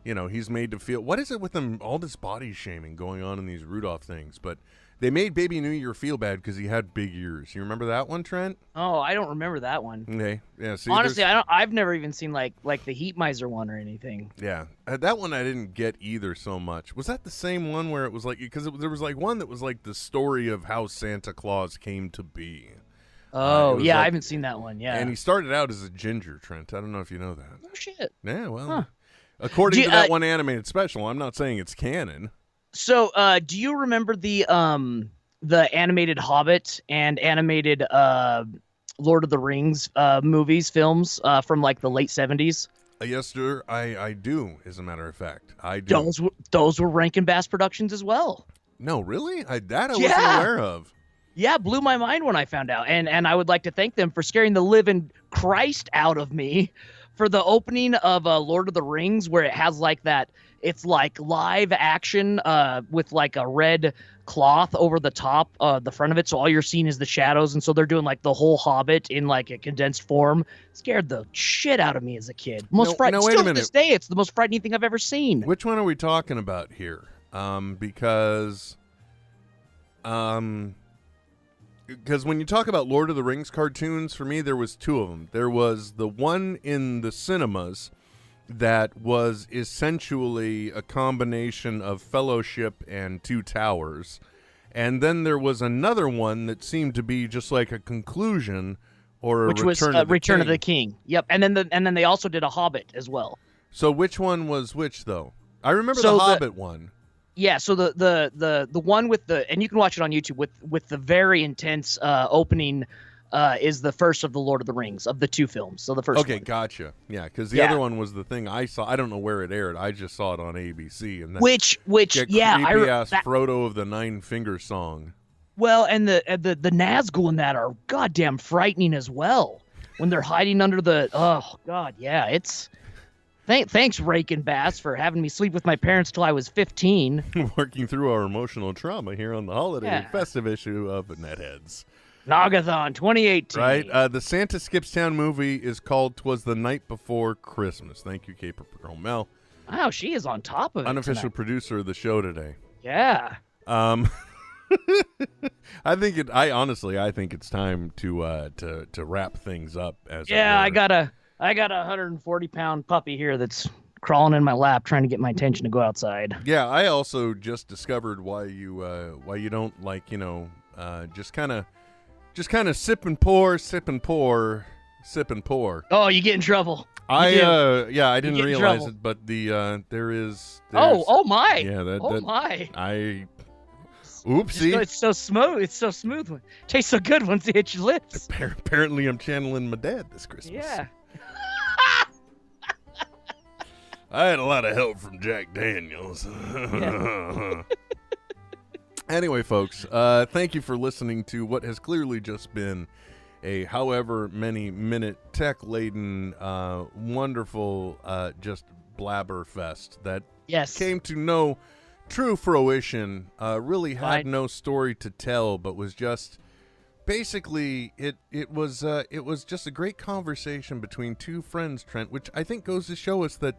he's made to feel. What is it with them? All this body shaming going on in these Rudolph things, but. They made Baby New Year feel bad because he had big ears. You remember that one, Trent? Oh, I don't remember that one. Okay, yeah. See, honestly, I've never even seen like the Heat Miser one or anything. Yeah, that one I didn't get either so much. Was that the same one where it was like because there was like one that was like the story of how Santa Claus came to be? Oh, yeah, I haven't seen that one. Yeah, and he started out as a ginger, Trent. I don't know if you know that. Oh shit. Yeah, well, according to that one animated special, I'm not saying it's canon. So, do you remember the animated Hobbit and animated Lord of the Rings films from like the late 70s? Yes, sir. I do. As a matter of fact, I do. Those were Rankin Bass Productions as well. No, really? I wasn't aware of. Yeah, blew my mind when I found out, and I would like to thank them for scaring the living Christ out of me for the opening of Lord of the Rings, where it has like that. It's like live action with like a red cloth over the top, the front of it, so all you're seeing is the shadows, and so they're doing like the whole Hobbit in like a condensed form. Scared the shit out of me as a kid. Most frightening. Still to this day, it's the most frightening thing I've ever seen. Which one are we talking about here? Because when you talk about Lord of the Rings cartoons, for me there was two of them. There was the one in the cinemas that was essentially a combination of Fellowship and Two Towers. And then there was another one that seemed to be just like a conclusion or which was Return of the King. Yep. And then they also did a Hobbit as well. So which one was which though? I remember the Hobbit one. Yeah, so the one with and you can watch it on YouTube with the very intense opening is the first of the Lord of the Rings of the two films. So the first Okay, one. Gotcha. Yeah, because the other one was the thing I saw. I don't know where it aired. I just saw it on ABC. And which creepy ass Frodo of the Nine Finger Song. Well, and the Nazgul in that are goddamn frightening as well. When they're hiding under the it's thanks Rankin Bass for having me sleep with my parents till I was 15. Working through our emotional trauma here on the holiday festive issue of NetHeads. Nagathon 2018. Right. The Santa Skips Town movie is called 'Twas the Night Before Christmas. Thank you, Caper Mel. Wow, she is on top of it. Unofficial tonight. Producer of the show today. Yeah. I think it's time to wrap things up. I got a 140-pound puppy here that's crawling in my lap trying to get my attention to go outside. Yeah, I also just discovered why you don't like just kind of sip and pour. Oh, you get in trouble. I didn't realize it, but there's oh my. Yeah, my. Oopsie. It's so smooth. It's so smooth. Tastes so good once it hits your lips. Apparently I'm channeling my dad this Christmas. Yeah. I had a lot of help from Jack Daniels. Anyway, folks, thank you for listening to what has clearly just been a however many minute tech-laden, wonderful, just blabber fest that came to no true fruition, really had no story to tell, but was just basically it was just a great conversation between two friends, Trent, which I think goes to show us that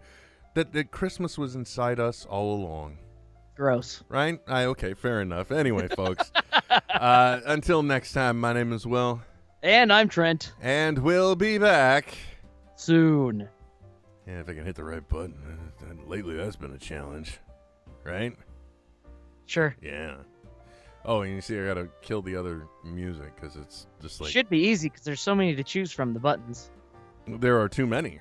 Christmas was inside us all along. Gross. Right? Okay, fair enough. Anyway, folks, until next time, my name is Will. And I'm Trent. And we'll be back soon. Yeah, if I can hit the right button. Lately, that's been a challenge. Right? Sure. Yeah. Oh, and you see, I gotta kill the other music because it's just like... Should be easy because there's so many to choose from, the buttons. There are too many.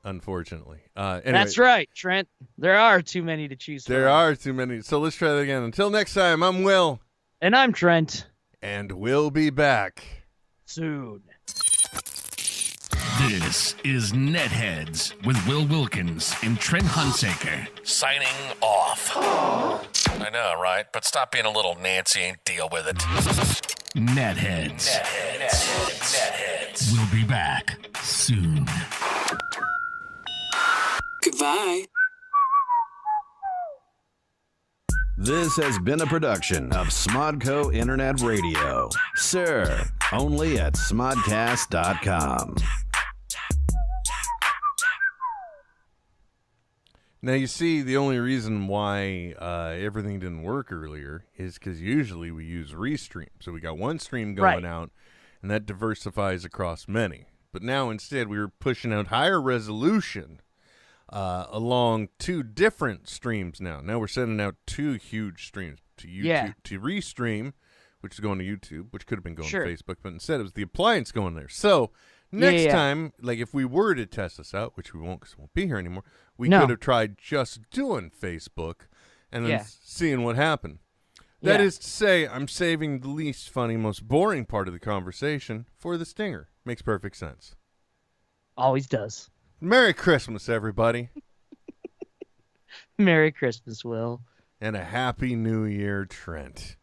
unfortunately. Anyway, That's right, Trent. There are too many to choose from. there are too many. So let's try that again. Until next time, I'm Will. And I'm Trent. And we'll be back Soon. This is NetHeads with Will Wilkins and Trent Hunsaker. Signing off. I know, right? But stop being a little Nancy and deal with it. NetHeads. NetHeads. We'll be back soon. Goodbye. This has been a production of Smodco Internet Radio. Sir, only at smodcast.com. Now, you see, the only reason why everything didn't work earlier is because usually we use Restream. So we got one stream going out, and that diversifies across many. But now, instead, we were pushing out higher resolution along two different streams now. Now we're sending out two huge streams to YouTube, to Restream, which is going to YouTube, which could have been going to Facebook, but instead it was the appliance going there. So next time, like if we were to test this out, which we won't because we won't be here anymore, we could have tried just doing Facebook and then seeing what happened. That is to say, I'm saving the least funny, most boring part of the conversation for the stinger. Makes perfect sense. Always does. Merry Christmas, everybody. Merry Christmas, Will. And a Happy New Year, Trent.